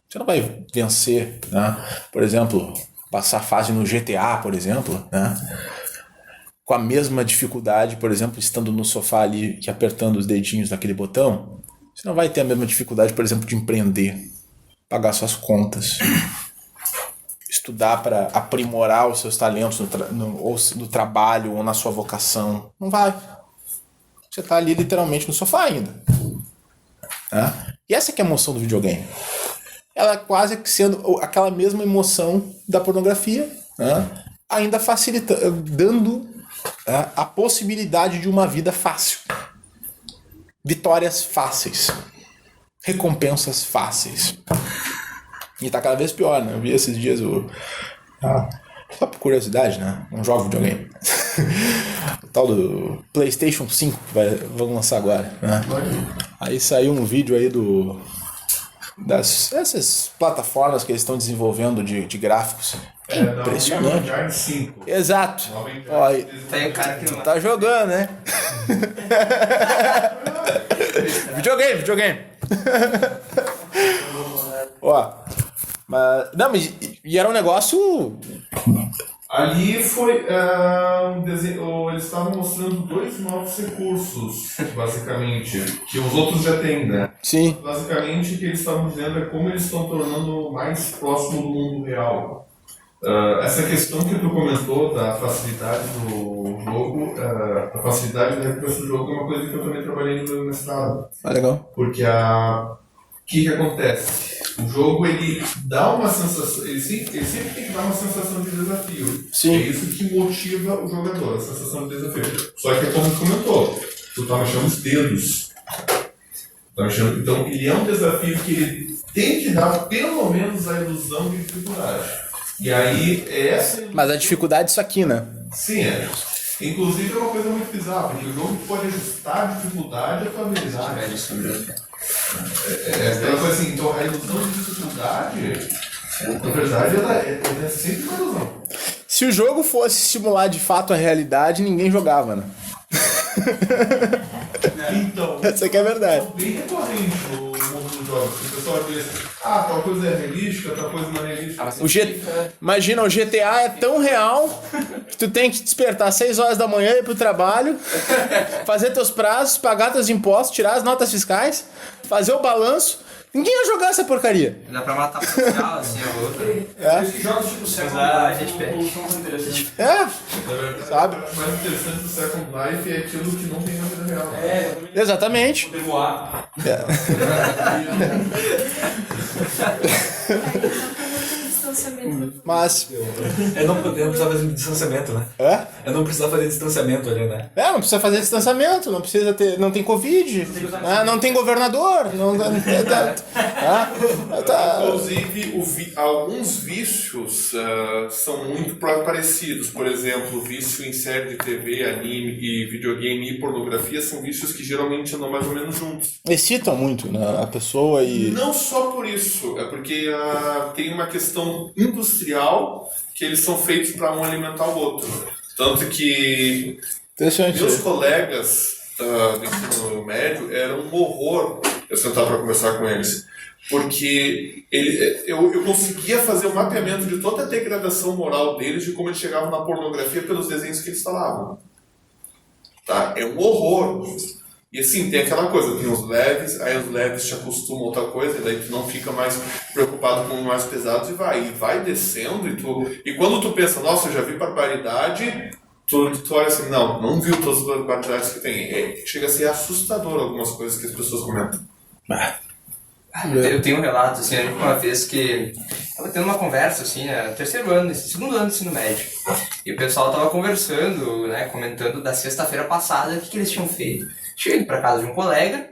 Você não vai vencer, né? Por exemplo, passar fase no GTA, por exemplo, né? Com a mesma dificuldade, por exemplo, estando no sofá ali e apertando os dedinhos naquele botão. Você não vai ter a mesma dificuldade, por exemplo, de empreender, pagar suas contas, estudar para aprimorar os seus talentos no trabalho ou na sua vocação. Não vai. Você está ali literalmente no sofá ainda. Né? E essa que é a emoção do videogame. Ela é quase sendo aquela mesma emoção da pornografia, né? Ainda facilitando, dando a possibilidade de uma vida fácil. Vitórias fáceis. Recompensas fáceis. E tá cada vez pior, né? Eu vi esses dias só por curiosidade, né? Não jogo videogame. O tal do PlayStation 5 vão lançar agora, né? Aí saiu um vídeo aí dessas plataformas que eles estão desenvolvendo de gráficos. Impressionante. Da 5. Exato. Ó, Tem um cara que não tá jogando, né? Videogame. Ó, mas e era um negócio. Ali foi eles estavam mostrando 2 novos recursos, basicamente, que os outros já têm, né? Sim. Basicamente, o que eles estavam dizendo é como eles estão tornando mais próximo do mundo real. Essa questão que tu comentou da facilidade do jogo, a facilidade da recurso do jogo é uma coisa que eu também trabalhei no meu mestrado. Legal. Porque o que acontece? O jogo, ele dá uma sensação, ele sempre tem que dar uma sensação de desafio. Sim. É isso que motiva o jogador, a sensação de desafio. Só que, como tu comentou, tu tá mexendo os dedos. Então, ele é um desafio que ele tem que dar pelo menos a ilusão de dificuldade. E aí, essa ilusão... Mas a dificuldade é isso aqui, né? Sim, é. Inclusive é uma coisa muito bizarra, porque o jogo pode ajustar a dificuldade à tua habilidade. É aquela coisa assim, então a ilusão de dificuldade, na verdade, ela é sempre uma ilusão. Se o jogo fosse simular de fato a realidade, ninguém jogava, né? Então, essa aqui é a verdade. É bem recorrente no mundo dos jogos. O pessoal diz, tal coisa é realística, tal coisa não é realística. Imagina, o GTA é tão real que tu tem que despertar às 6 horas da manhã, ir pro trabalho, fazer teus prazos, pagar teus impostos, tirar as notas fiscais, fazer o balanço. Ninguém ia jogar essa porcaria. Dá pra matar policial, assim, a outra. Esses jogos tipo Second a Life gente perde. são muito interessantes. Sabe? O mais interessante do Second Life é aquilo que não tem na vida real. Exatamente. Poder voar. Mas... Eu não precisava fazer distanciamento, né? Eu não precisava fazer distanciamento ali, né? não precisa fazer distanciamento, não precisa ter... Não tem Covid, não tem governador, Inclusive, alguns vícios são muito parecidos. Por exemplo, vício em série de TV, anime e videogame e pornografia são vícios que geralmente andam mais ou menos juntos. Excitam muito, né, a pessoa e... Não só por isso, é porque tem uma questão industrial que eles são feitos para um alimentar o outro. Tanto que meus colegas do ensino médio eram um horror eu sentar para conversar com eles. Porque eu conseguia fazer o mapeamento de toda a degradação moral deles, de como eles chegavam na pornografia pelos desenhos que eles falavam. Tá? É um horror. E assim, tem aquela coisa, tem os leves, aí os leves te acostumam a outra coisa, e daí tu não fica mais preocupado com os mais pesados e vai descendo, e quando tu pensa, nossa, eu já vi barbaridade, tu olha assim, não viu todas as barbaridades que tem. Chega a ser assustador algumas coisas que as pessoas comentam. Eu tenho um relato, assim, uma vez que estava tendo uma conversa, assim, segundo ano do ensino médio, e o pessoal tava conversando, né, comentando da sexta-feira passada o que eles tinham feito. Cheguei pra casa de um colega,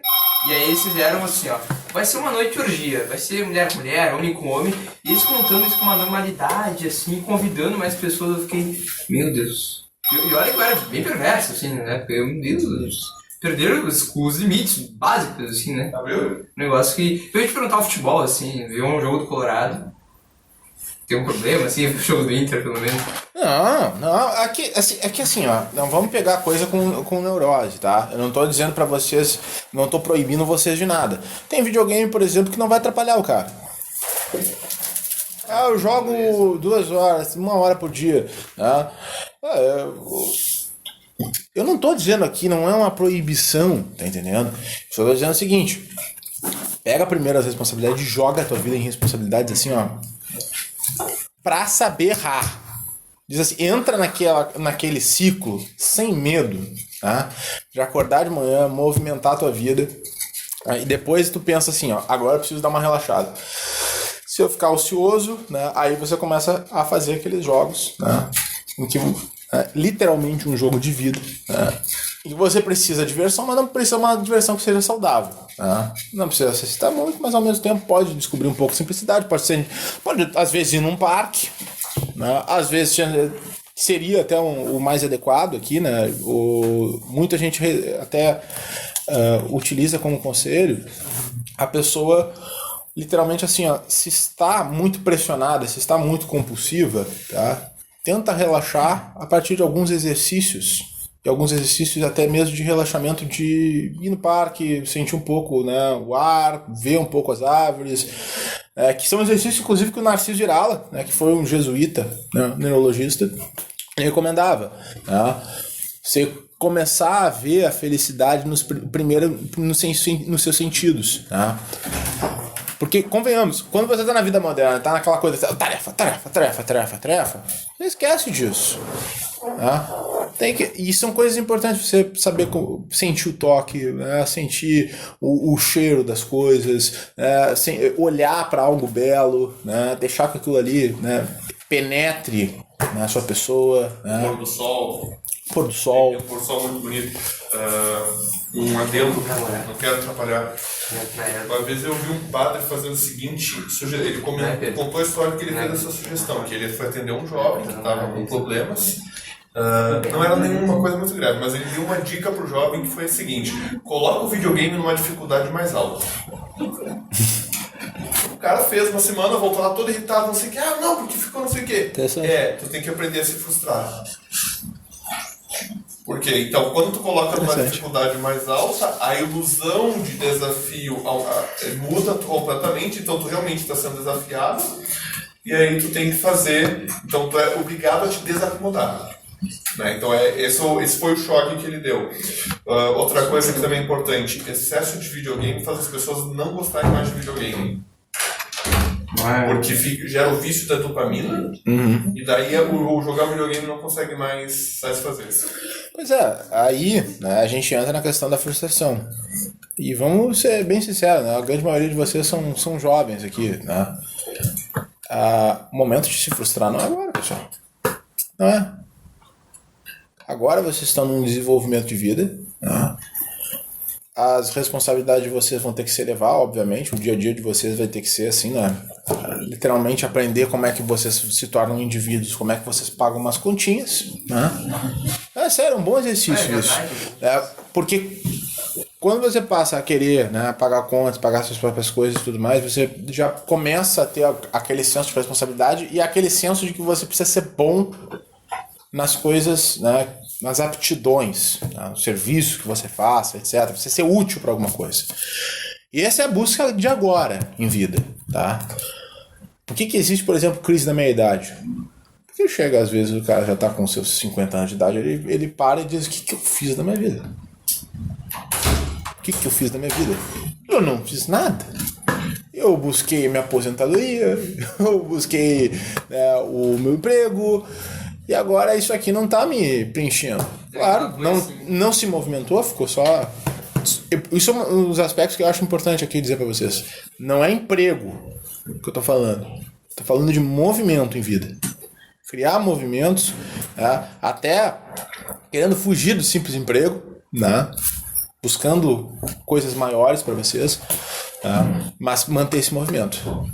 e aí eles fizeram assim, ó, vai ser uma noite orgia, vai ser mulher com mulher, homem com homem, e eles contando isso com uma normalidade, assim, convidando mais pessoas. Eu fiquei, meu Deus. E olha que eu era bem perverso, assim, né, porque, meu Deus, perderam os limites básicos, assim, né. Um negócio que... Eu ia te perguntar o futebol, assim, ver um jogo do Colorado. Tem um problema, assim, o jogo do Inter, pelo menos? Não, é que assim, ó, não vamos pegar coisa com neurose, tá? Eu não tô dizendo pra vocês, não tô proibindo vocês de nada. Tem videogame, por exemplo, que não vai atrapalhar o cara. Eu jogo 2 horas, 1 hora por dia, tá? Eu não tô dizendo aqui, não é uma proibição, tá entendendo? Só tô dizendo o seguinte, pega primeiro as responsabilidades e joga a tua vida em responsabilidades assim, ó, pra saber errar. Diz assim, entra naquele ciclo sem medo, tá? De acordar de manhã, movimentar a tua vida, aí depois tu pensa assim, ó, agora eu preciso dar uma relaxada. Se eu ficar ocioso, né, aí você começa a fazer aqueles jogos, né, em que literalmente um jogo de vida, né, e você precisa de diversão, mas não precisa uma diversão que seja saudável, né? Não precisa necessitar muito, mas ao mesmo tempo pode descobrir um pouco de simplicidade, pode às vezes ir num parque, né? Às vezes seria até o mais adequado aqui, né? Muita gente até utiliza como conselho a pessoa literalmente assim, ó, se está muito pressionada, se está muito compulsiva, tá? Tenta relaxar a partir de alguns exercícios, e alguns exercícios até mesmo de relaxamento, de ir no parque, sentir um pouco, né, o ar, ver um pouco as árvores, que são exercícios inclusive que o Narciso Girala, né, que foi um jesuíta, né, neurologista, recomendava, né? Você começar a ver a felicidade nos seus sentidos, tá? Porque, convenhamos, quando você tá na vida moderna, tá naquela coisa, tarefa, você esquece disso. Tá? E são coisas importantes você saber sentir o toque, né? Sentir o cheiro das coisas, olhar para algo belo, né? Deixar que aquilo ali, né, penetre né, a sua pessoa, né? Pôr do sol. Pôr do sol. Tem um pôr do sol muito bonito. Um adendo, não quero atrapalhar. Uma vez eu vi um padre fazendo o seguinte, ele contou a história que ele fez essa sugestão, que ele foi atender um jovem que estava com problemas. Não era nenhuma coisa muito grave, mas ele deu uma dica pro jovem que foi a seguinte: coloca o videogame numa dificuldade mais alta. O cara fez uma semana, voltou lá todo irritado, não sei o que, não, porque ficou não sei o que. Tu tem que aprender a se frustrar. Por quê? Então, quando tu coloca numa dificuldade mais alta, a ilusão de desafio muda completamente, então tu realmente está sendo desafiado, e aí tu tem que fazer, então tu é obrigado a te desacomodar. Né? Então esse foi o choque que ele deu. Outra coisa que também é importante: excesso de videogame faz as pessoas não gostarem mais de videogame. Porque gera o vício da dopamina, e daí o jogar videogame não consegue mais satisfazer. Pois é, aí, né, a gente entra na questão da frustração. E vamos ser bem sinceros, né, a grande maioria de vocês são jovens aqui, né? O momento de se frustrar não é agora, pessoal. Não é. Agora vocês estão num desenvolvimento de vida, né? As responsabilidades de vocês vão ter que se elevar, obviamente. O dia a dia de vocês vai ter que ser assim, né? Literalmente aprender como é que vocês se tornam indivíduos, como é que vocês pagam umas continhas, né? É sério, um bom exercício isso. Porque quando você passa a querer, né, pagar contas, pagar suas próprias coisas e tudo mais, você já começa a ter aquele senso de responsabilidade e aquele senso de que você precisa ser bom nas coisas, né, nas aptidões, né, no serviço que você faça, etc. Você ser útil para alguma coisa. E essa é a busca de agora em vida, tá? Por que existe, por exemplo, crise da meia-idade? Porque chega, às vezes, o cara já está com seus 50 anos de idade, ele para e diz: o que eu fiz da minha vida? O que eu fiz da minha vida? Eu não fiz nada. Eu busquei minha aposentadoria, eu busquei, né, o meu emprego, e agora isso aqui não está me preenchendo. Claro, não se movimentou, ficou só... Isso é um dos aspectos que eu acho importante aqui dizer para vocês. Não é emprego que eu estou falando. Estou falando de movimento em vida. Criar movimentos, né, até querendo fugir do simples emprego, né, buscando coisas maiores para vocês, tá, mas manter esse movimento.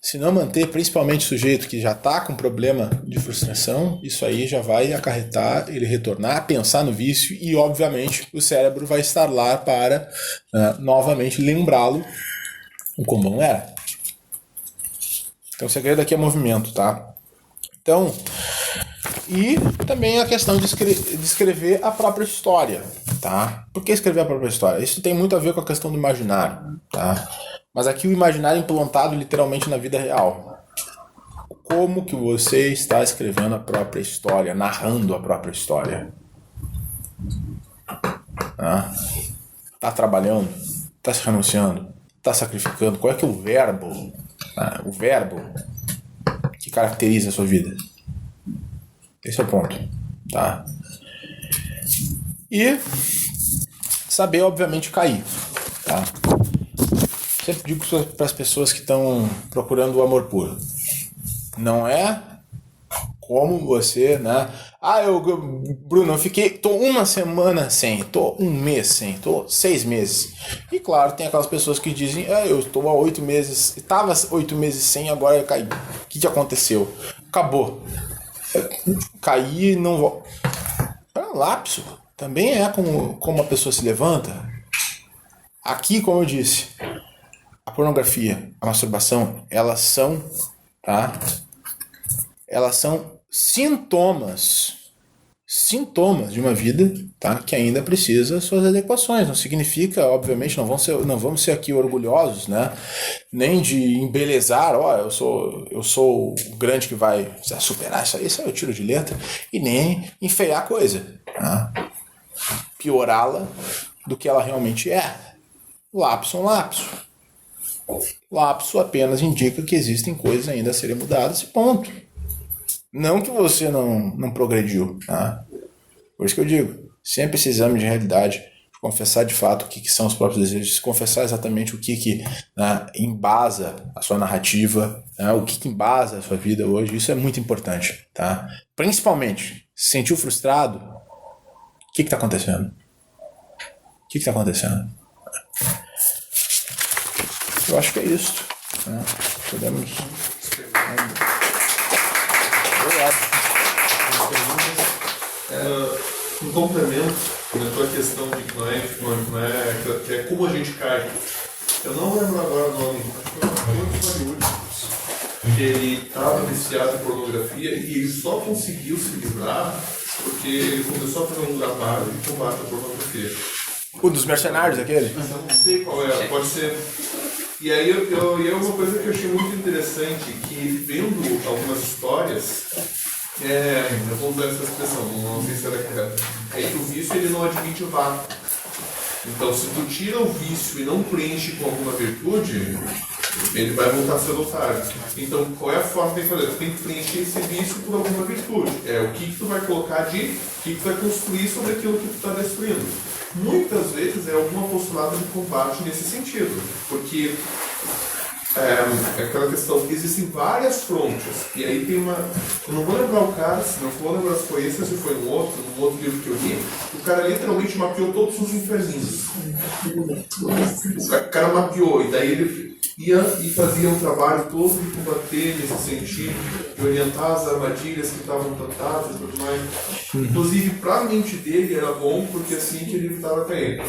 Se não manter, principalmente o sujeito que já está com problema de frustração, isso aí já vai acarretar ele retornar, pensar no vício e, obviamente, o cérebro vai estar lá para novamente lembrá-lo o como não era. Então o segredo aqui é movimento, tá? Então, e também a questão de escrever a própria história, tá? Por que escrever a própria história? Isso tem muito a ver com a questão do imaginário, tá? Mas aqui o imaginário é implantado literalmente na vida real. Como que você está escrevendo a própria história, narrando a própria história? Tá trabalhando? Tá se renunciando? Tá sacrificando? Qual é que é o verbo? O verbo que caracteriza a sua vida? Esse é o ponto, tá? E saber, obviamente, cair, tá? Sempre digo para as pessoas que estão procurando o amor puro. Não é como você, né? Bruno, tô uma semana sem, tô um mês sem, tô 6 meses. E claro, tem aquelas pessoas que dizem: eu estou há 8 meses, estava 8 meses sem, agora eu caí. O que aconteceu? Acabou. Caí e não vou. É um lapso. Também é como a pessoa se levanta. Aqui, como eu disse, a pornografia, a masturbação, elas são, tá? Elas são sintomas de uma vida, tá? Que ainda precisa suas adequações. Não significa, obviamente, não vamos ser aqui orgulhosos, né? Nem de embelezar, eu sou o grande que vai superar isso aí eu tiro de letra, e nem enfeiar a coisa, tá? Piorá-la do que ela realmente é. Lapso é um lapso. Lapso apenas indica que existem coisas ainda a serem mudadas e ponto. Não que você não progrediu, tá? Por isso que eu digo, sempre esse exame de realidade, confessar de fato o que são os próprios desejos, confessar exatamente o que né, embasa a sua narrativa, né, o que embasa a sua vida hoje, isso é muito importante, tá? Principalmente, se sentiu frustrado, o que está acontecendo? O que está acontecendo? Eu acho que é isso. Né? Podemos... Um complemento na tua questão de que não é que é como a gente cai. Eu não lembro agora o nome, acho que foi o que ele estava viciado em pornografia e ele só conseguiu se livrar porque ele começou a fazer um trabalho de combate à pornografia. O dos mercenários, aquele? Eu não sei qual é, pode ser. E aí uma coisa que eu achei muito interessante, que vendo algumas histórias, eu vou usar essa expressão, não sei se ela é correta, é que o vício ele não admite o vácuo. Então, se tu tira o vício e não preenche com alguma virtude, ele vai voltar a ser otário. Então, qual é a forma que tem que fazer? Tu tem que preencher esse vício por alguma virtude. O que tu vai colocar o que tu vai construir sobre aquilo que tu está destruindo. Muitas vezes é alguma postulada de combate nesse sentido, porque aquela questão, existem várias frontes, e aí tem uma, eu não vou lembrar o cara, não vou lembrar se foi esse ou se foi num outro livro que eu li, o cara literalmente mapeou todos os inferninhos. O cara mapeou, e daí ele ia e fazia um trabalho todo de combater nesse sentido, de orientar as armadilhas que estavam plantadas e tudo mais. Inclusive, para a mente dele era bom, porque assim que ele estava caindo.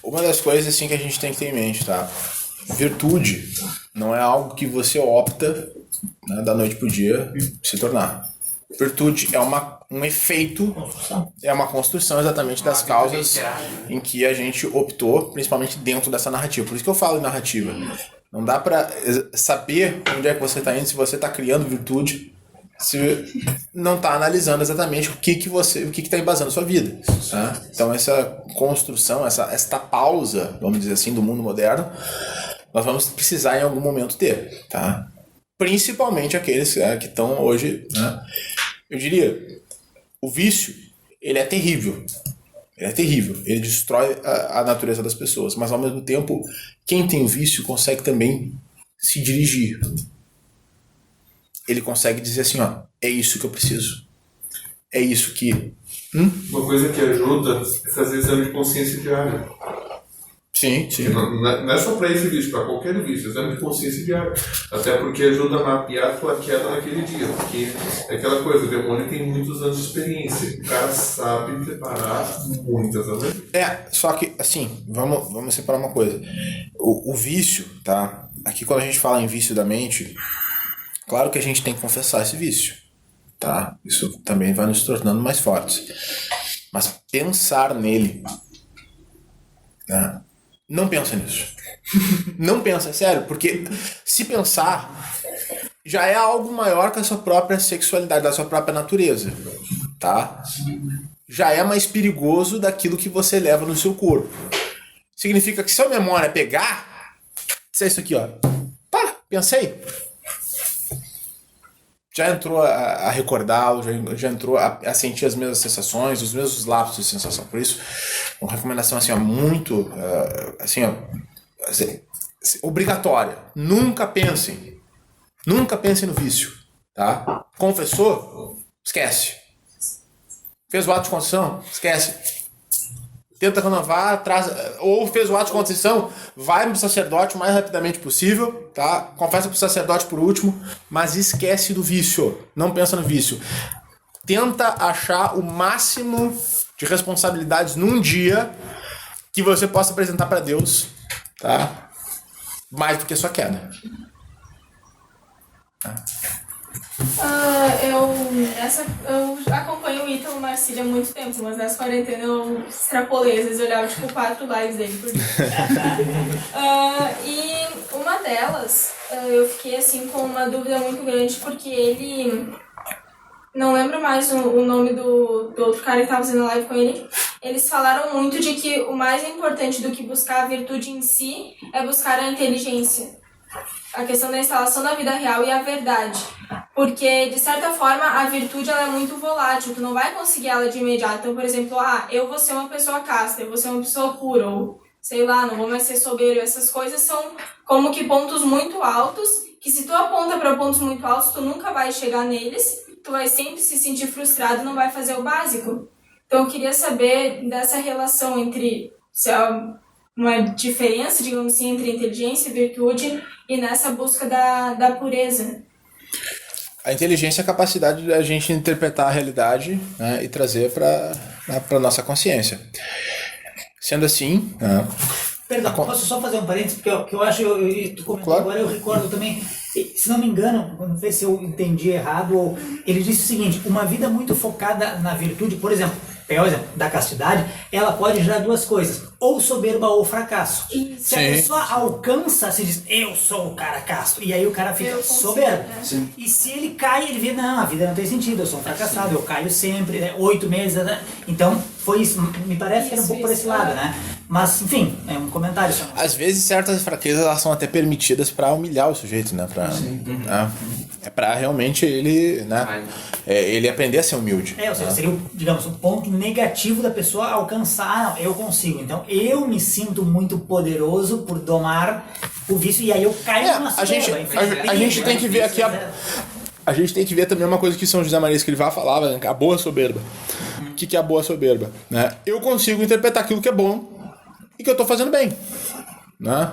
Uma das coisas assim, que a gente tem que ter em mente, tá? Virtude não é algo que você opta, né, da noite pro dia se tornar. Virtude é um efeito, é uma construção exatamente das causas em que a gente optou, principalmente dentro dessa narrativa. Por isso que eu falo em narrativa. Não dá pra saber onde é que você está indo, se você está criando virtude, se não está analisando exatamente o que está embasando a sua vida. Tá? Então essa construção, esta pausa, vamos dizer assim, do mundo moderno, nós vamos precisar em algum momento ter. Tá? Principalmente aqueles que estão hoje... Né? Eu diria, o vício, ele é terrível. Ele é terrível. Ele destrói a natureza das pessoas. Mas, ao mesmo tempo, quem tem vício consegue também se dirigir. Ele consegue dizer assim, ó, é isso que eu preciso. É isso que... Uma coisa que ajuda é fazer exame de consciência diário. Sim, sim. Não é só para esse vício, para qualquer vício, exame de consciência diário. Até porque ajuda a mapear a tua queda naquele dia. Porque é aquela coisa, o demônio tem muitos anos de experiência. O cara sabe preparar muitas vezes. Só que, assim, vamos separar uma coisa. O vício, tá? Aqui quando a gente fala em vício da mente, claro que a gente tem que confessar esse vício, tá? Isso também vai nos tornando mais fortes. Mas pensar nele, né? Não pensa nisso. Não pensa, é sério, porque se pensar, já é algo maior que a sua própria sexualidade, da sua própria natureza, tá? Já é mais perigoso daquilo que você leva no seu corpo. Significa que se a memória pegar, isso é isso aqui, ó. Pá, pensei. Já entrou a recordá-lo, já entrou a sentir as mesmas sensações, os mesmos lapsos de sensação. Por isso, uma recomendação assim, ó, muito obrigatória. Nunca pensem no vício. Tá? Confessou? Esquece. Fez o ato de contrição? Esquece. Tenta renovar, ou fez o ato de contrição, vai pro sacerdote o mais rapidamente possível, tá? Confessa pro sacerdote por último, mas esquece do vício. Não pensa no vício. Tenta achar o máximo de responsabilidades num dia que você possa apresentar para Deus, tá? Mais do que a sua queda. Tá? Eu acompanho o Ítalo Marcílio há muito tempo, mas nessa quarentena eu extrapolei, às vezes eu olhava tipo 4 lives dele por dia. E uma delas, eu fiquei assim com uma dúvida muito grande, porque ele, não lembro mais o nome do outro cara que estava fazendo live com ele, eles falaram muito de que o mais importante do que buscar a virtude em si é buscar a inteligência. A questão da instalação da vida real e a verdade. Porque, de certa forma, a virtude ela é muito volátil, tu não vai conseguir ela de imediato. Então, por exemplo, eu vou ser uma pessoa casta, eu vou ser uma pessoa pura, ou sei lá, não vou mais ser soberbo. Essas coisas são como que pontos muito altos, que se tu aponta para pontos muito altos, tu nunca vai chegar neles, tu vai sempre se sentir frustrado e não vai fazer o básico. Então, eu queria saber dessa relação entre, se é uma diferença, digamos assim, entre inteligência e virtude, e nessa busca da pureza. A inteligência é a capacidade da gente interpretar a realidade, né, e trazer para a nossa consciência. Sendo assim... Perdão, posso só fazer um parênteses? Porque eu acho, tu comentou claro. Agora, eu recordo também, se não me engano, não sei se eu entendi errado, ou ele disse o seguinte, uma vida muito focada na virtude, por exemplo, pegar o exemplo da castidade, ela pode gerar duas coisas, ou soberba ou fracasso. Isso. Se a pessoa alcança, se diz, eu sou o cara casto, e aí o cara fica soberbo. Sim. E se ele cai, ele vê, não, a vida não tem sentido, eu sou um fracassado, eu caio sempre, né, 8 meses, né? Então, foi isso, me parece que era um pouco por esse lado, né? Mas, enfim, é um comentário só. Às vezes, certas fraquezas elas são até permitidas para humilhar o sujeito, né? É para realmente ele, né? Ele aprender a ser humilde. Ou seja, seria, digamos, um ponto negativo da pessoa alcançar, eu consigo. Então, eu me sinto muito poderoso por domar o vício e aí eu caio numa soberba. A gente tem que ver aqui a gente tem que ver também uma coisa que São José Maria Escrivá falava, né? A boa soberba. O que é a boa soberba? Né? Eu consigo interpretar aquilo que é bom e que eu tô fazendo bem. Né?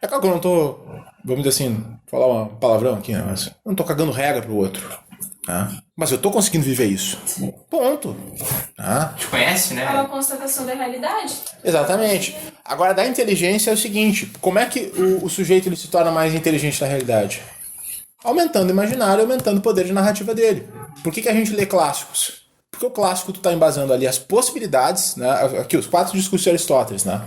É claro que eu não tô, vamos dizer assim, falar um palavrão aqui, né? Mas eu não tô cagando regra pro outro. Né? Mas eu tô conseguindo viver isso. Ponto. Né? Te conhece, né? É uma constatação da realidade. Exatamente. Agora, da inteligência é o seguinte, como é que o sujeito ele se torna mais inteligente na realidade? Aumentando o imaginário, aumentando o poder de narrativa dele. Por que a gente lê clássicos? Porque o clássico tu tá embasando ali as possibilidades, né? Aqui os 4 discursos de Aristóteles, né?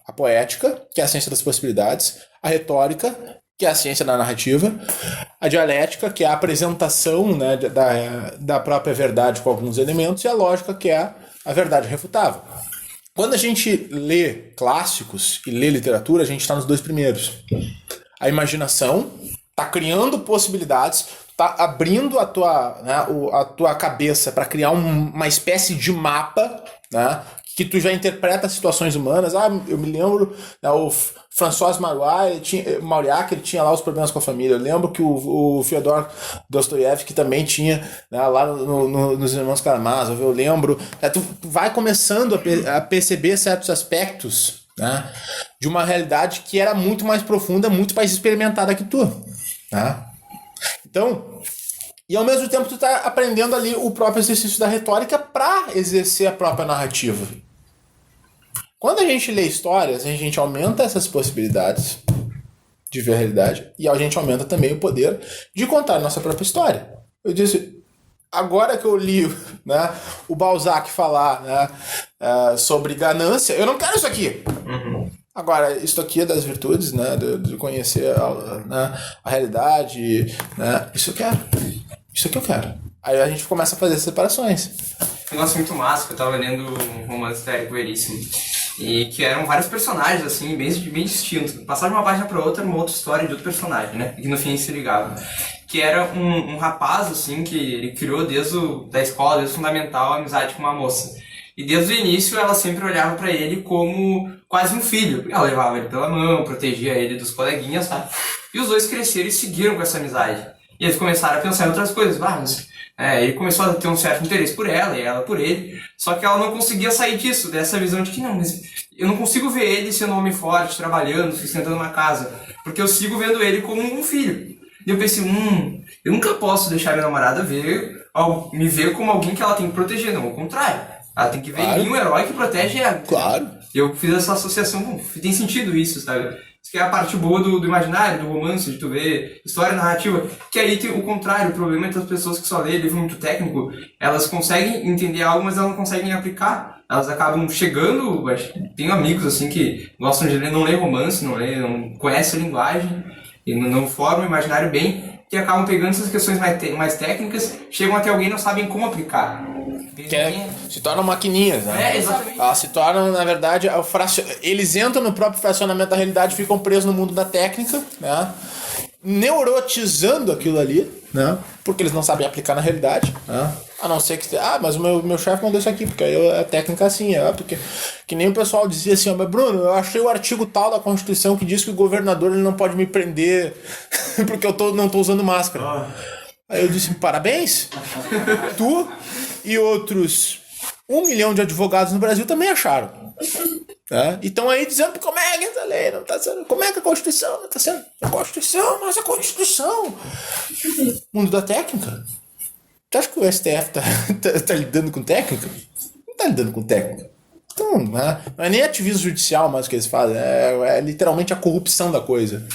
A poética, que é a ciência das possibilidades, a retórica, que é a ciência da narrativa, a dialética, que é a apresentação, né, da própria verdade com alguns elementos, e a lógica, que é a verdade refutável. Quando a gente lê clássicos e lê literatura, a gente está nos 2 primeiros. A imaginação está criando possibilidades, tá abrindo a tua cabeça para criar uma espécie de mapa, né, que tu já interpreta situações humanas. Eu me lembro, né, o François Mauriac, ele tinha lá os problemas com a família. Eu lembro que o Fyodor Dostoiévski também tinha, né, lá nos Irmãos Karamazov. Eu lembro. Tu vai começando a perceber certos aspectos, né, de uma realidade que era muito mais profunda, muito mais experimentada que tu. Né? Então, e ao mesmo tempo tu tá aprendendo ali o próprio exercício da retórica para exercer a própria narrativa. Quando a gente lê histórias, a gente aumenta essas possibilidades de ver a realidade e a gente aumenta também o poder de contar a nossa própria história. Eu disse, agora que eu li, né, o Balzac falar, né, sobre ganância, eu não quero isso aqui. Agora, isso aqui é das virtudes, né, de conhecer a realidade, né, isso eu quero. Isso que eu quero. Aí a gente começa a fazer as separações. Um negócio muito massa, que eu tava lendo um romance da Érico Veríssimo. E que eram vários personagens, assim, bem distintos. Passava de uma página pra outra, uma outra história de outro personagem, né? E que no fim se ligava. Que era um rapaz, assim, que ele criou desde da escola, desde o fundamental, a amizade com uma moça. E desde o início ela sempre olhava pra ele como quase um filho. Ela levava ele pela mão, protegia ele dos coleguinhas, sabe? E os dois cresceram e seguiram com essa amizade. E eles começaram a pensar em outras coisas. Ele começou a ter um certo interesse por ela e ela por ele. Só que ela não conseguia sair disso, dessa visão de que não, mas eu não consigo ver ele sendo um homem forte, trabalhando, sustentando uma casa. Porque eu sigo vendo ele como um filho. E eu pensei, eu nunca posso deixar minha namorada me ver como alguém que ela tem que proteger. Não, ao contrário. Ela tem que ver em mim um herói que protege ela. Claro. Eu fiz essa associação, tem sentido isso, sabe? Isso que é a parte boa do imaginário, do romance, de tu ver história narrativa. Que aí tem o contrário, o problema é que as pessoas que só lêem livro muito técnico, elas conseguem entender algo, mas elas não conseguem aplicar. Elas acabam chegando, tenho amigos assim que gostam de ler, não lê romance, não conhecem a linguagem, e não formam o imaginário bem, que acabam pegando essas questões mais técnicas, chegam até alguém e não sabem como aplicar. Se tornam maquininhas, né? Exatamente. Elas se tornam, na verdade, eles entram no próprio fracionamento da realidade, ficam presos no mundo da técnica, né? neurotizando aquilo ali, né? Porque eles não sabem aplicar na realidade, né? A não ser que... mas o meu chefe mandou isso aqui, porque aí a técnica assim, porque... Que nem o pessoal dizia assim, mas Bruno, eu achei o artigo tal da Constituição que diz que o governador ele não pode me prender porque eu não tô usando máscara. Aí eu disse, parabéns, tu e outros 1 milhão de advogados no Brasil também acharam. E estão aí dizendo como é que essa lei não está sendo, como é que a Constituição não está sendo. A Constituição, mas a Constituição. Mundo da técnica. Tu acha que o STF tá lidando com técnica? Não tá lidando com técnica. Então, não é nem ativismo judicial mais que eles fazem, é literalmente a corrupção da coisa.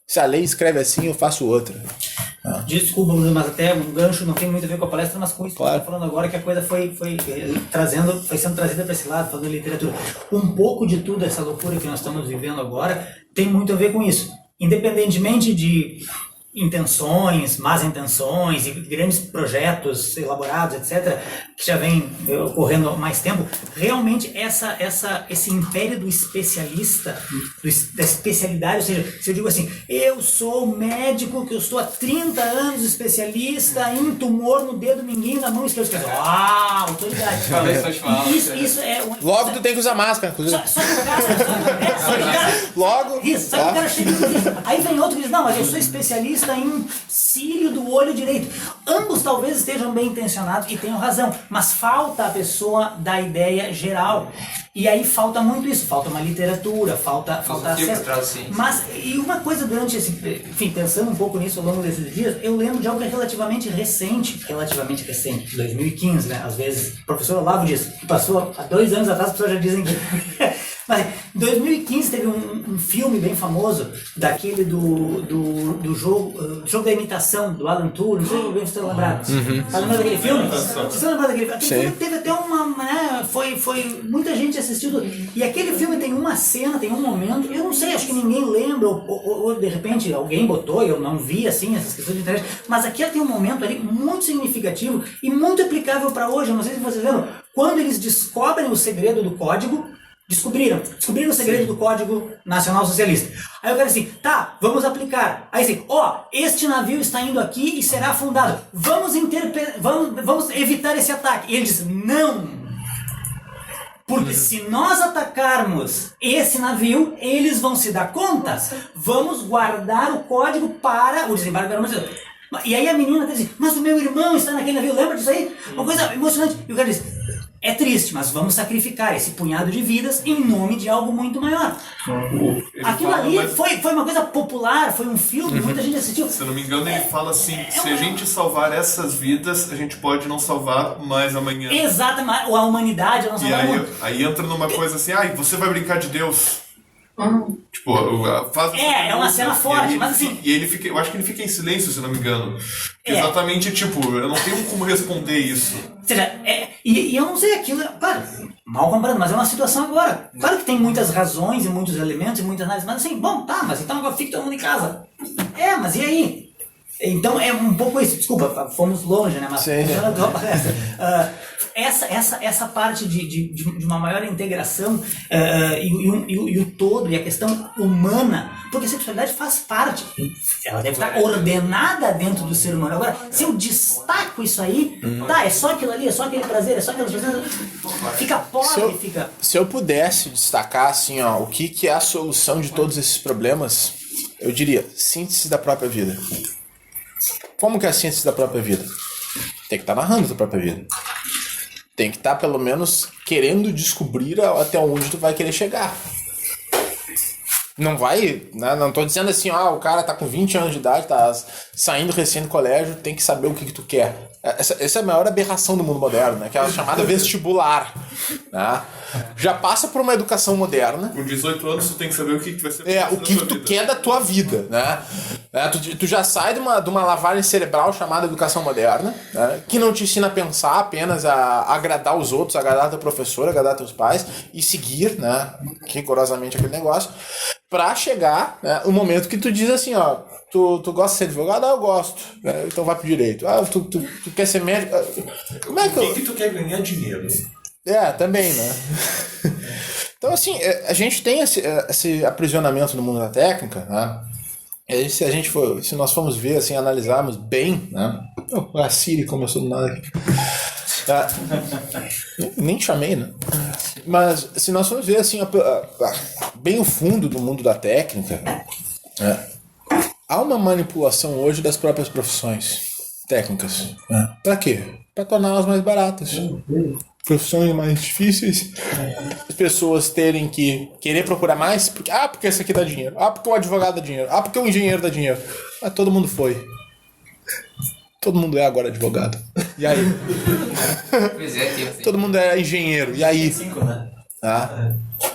Se a lei escreve assim, eu faço outra. Desculpa, mas até um gancho não tem muito a ver com a palestra, mas com isso claro. Que você está falando agora, que a coisa foi sendo trazida para esse lado, falando de literatura. Um pouco de tudo, essa loucura que nós estamos vivendo agora, tem muito a ver com isso. Independentemente de intenções, más intenções e grandes projetos elaborados, etc., que já vem ocorrendo há mais tempo, realmente esse império do especialista, da especialidade, ou seja, se eu digo assim, eu sou médico, que eu estou há 30 anos especialista em tumor no dedo mindinho da mão esquerda, autoridade. Isso é... Logo tu tem que usar máscara, inclusive. Só que o cara... Logo... Isso, só que o cara chega e diz, aí vem outro que diz, não, mas eu sou especialista em cílio do olho direito. Ambos talvez estejam bem intencionados e tenham razão, mas falta a pessoa da ideia geral. E aí falta muito isso, falta uma literatura, falta acesso. Mas, e uma coisa durante esse... Enfim, pensando um pouco nisso ao longo desses dias, eu lembro de algo relativamente recente, 2015, né? Às vezes, o professor Olavo disse, que passou há 2 anos atrás, as pessoas já dizem que... Mas em 2015 teve um filme bem famoso, daquele do jogo da imitação, do Alan Turing, não sei se vocês estão lembrados. Tá lembrando daquele filme? Vocês estão lembrados daquele filme? Aquele filme teve até uma... Foi muita gente assistiu. E aquele filme tem uma cena, tem um momento, eu não sei, acho que ninguém lembra, ou de repente alguém botou, eu não vi assim, essas questões de internet, mas aqui tem um momento ali muito significativo e muito aplicável para hoje. Eu não sei se vocês lembram, quando eles descobrem o segredo do código, descobriram o segredo do Código Nacional Socialista. Aí eu quero assim, tá, vamos aplicar. Aí assim, este navio está indo aqui e será afundado. Vamos evitar esse ataque. E ele diz, não. Porque se nós atacarmos esse navio, eles vão se dar conta. Vamos guardar o código para o desembarque da Armada. E aí a menina diz assim, mas o meu irmão está naquele navio, lembra disso aí? Uma coisa emocionante. E o cara diz, é triste, mas vamos sacrificar esse punhado de vidas em nome de algo muito maior. Aquilo ali foi uma coisa popular, foi um filme, muita gente assistiu. Se eu não me engano, ele fala assim, se a gente salvar essas vidas, a gente pode não salvar mais amanhã. Exatamente, ou a humanidade não salvar muito. Aí entra numa coisa assim, você vai brincar de Deus. Tipo, faz é uma cena forte, mas assim... E ele fica, eu acho que ele fica em silêncio, se não me engano. Exatamente, tipo, eu não tenho como responder isso. Ou seja, e eu não sei aquilo, claro, mal comparando, mas é uma situação agora. Claro que tem muitas razões e muitos elementos e muitas análises, mas assim, mas então agora fica todo mundo em casa. Mas e aí? Então é um pouco isso, desculpa, fomos longe, né? Mas essa parte de uma maior integração e o todo, e a questão humana, porque a sexualidade faz parte, ela deve estar ordenada dentro do ser humano. Agora, se eu destaco isso aí, é só aquilo ali, é só aquele prazer, é só aquele prazer, fica pobre, Se eu pudesse destacar assim, o que é a solução de todos esses problemas, eu diria, síntese da própria vida. Como que é a síntese da própria vida? Tem que estar narrando a tua própria vida. Tem que estar, pelo menos, querendo descobrir até onde tu vai querer chegar. Não vai... Não tô dizendo assim, o cara tá com 20 anos de idade, tá saindo recém do colégio, tem que saber o que tu quer. Essa é a maior aberração do mundo moderno, né? Que é a chamada vestibular. Né? Já passa por uma educação moderna. Com 18 anos tu tem que saber o que tu vai ser. O que tu quer da tua vida, né? Tu já sai de uma lavagem cerebral chamada educação moderna, né? Que não te ensina a pensar, apenas a agradar os outros, agradar teu professor, agradar teus pais e seguir, né? Rigorosamente aquele negócio, pra chegar, né, o momento que tu diz assim, tu gosta de ser advogado? Eu gosto. Então vai pro direito. Tu quer ser médico? Como é que Por que tu quer ganhar dinheiro? Também, né? Então, assim, a gente tem esse aprisionamento no mundo da técnica, né? Se nós formos ver, assim, analisarmos bem, né? A Siri começou do nada aqui. Nem te chamei, né? Mas se nós formos ver, assim, bem o fundo do mundo da técnica, há uma manipulação hoje das próprias profissões técnicas. Pra quê? Pra torná-las mais baratas. Profissões mais difíceis, as pessoas terem que querer procurar mais, porque esse aqui dá dinheiro, porque o advogado dá dinheiro, porque o engenheiro dá dinheiro. Mas todo mundo foi. Todo mundo é agora advogado. E aí? Pois é, tem todo mundo é engenheiro. E aí? 5, né?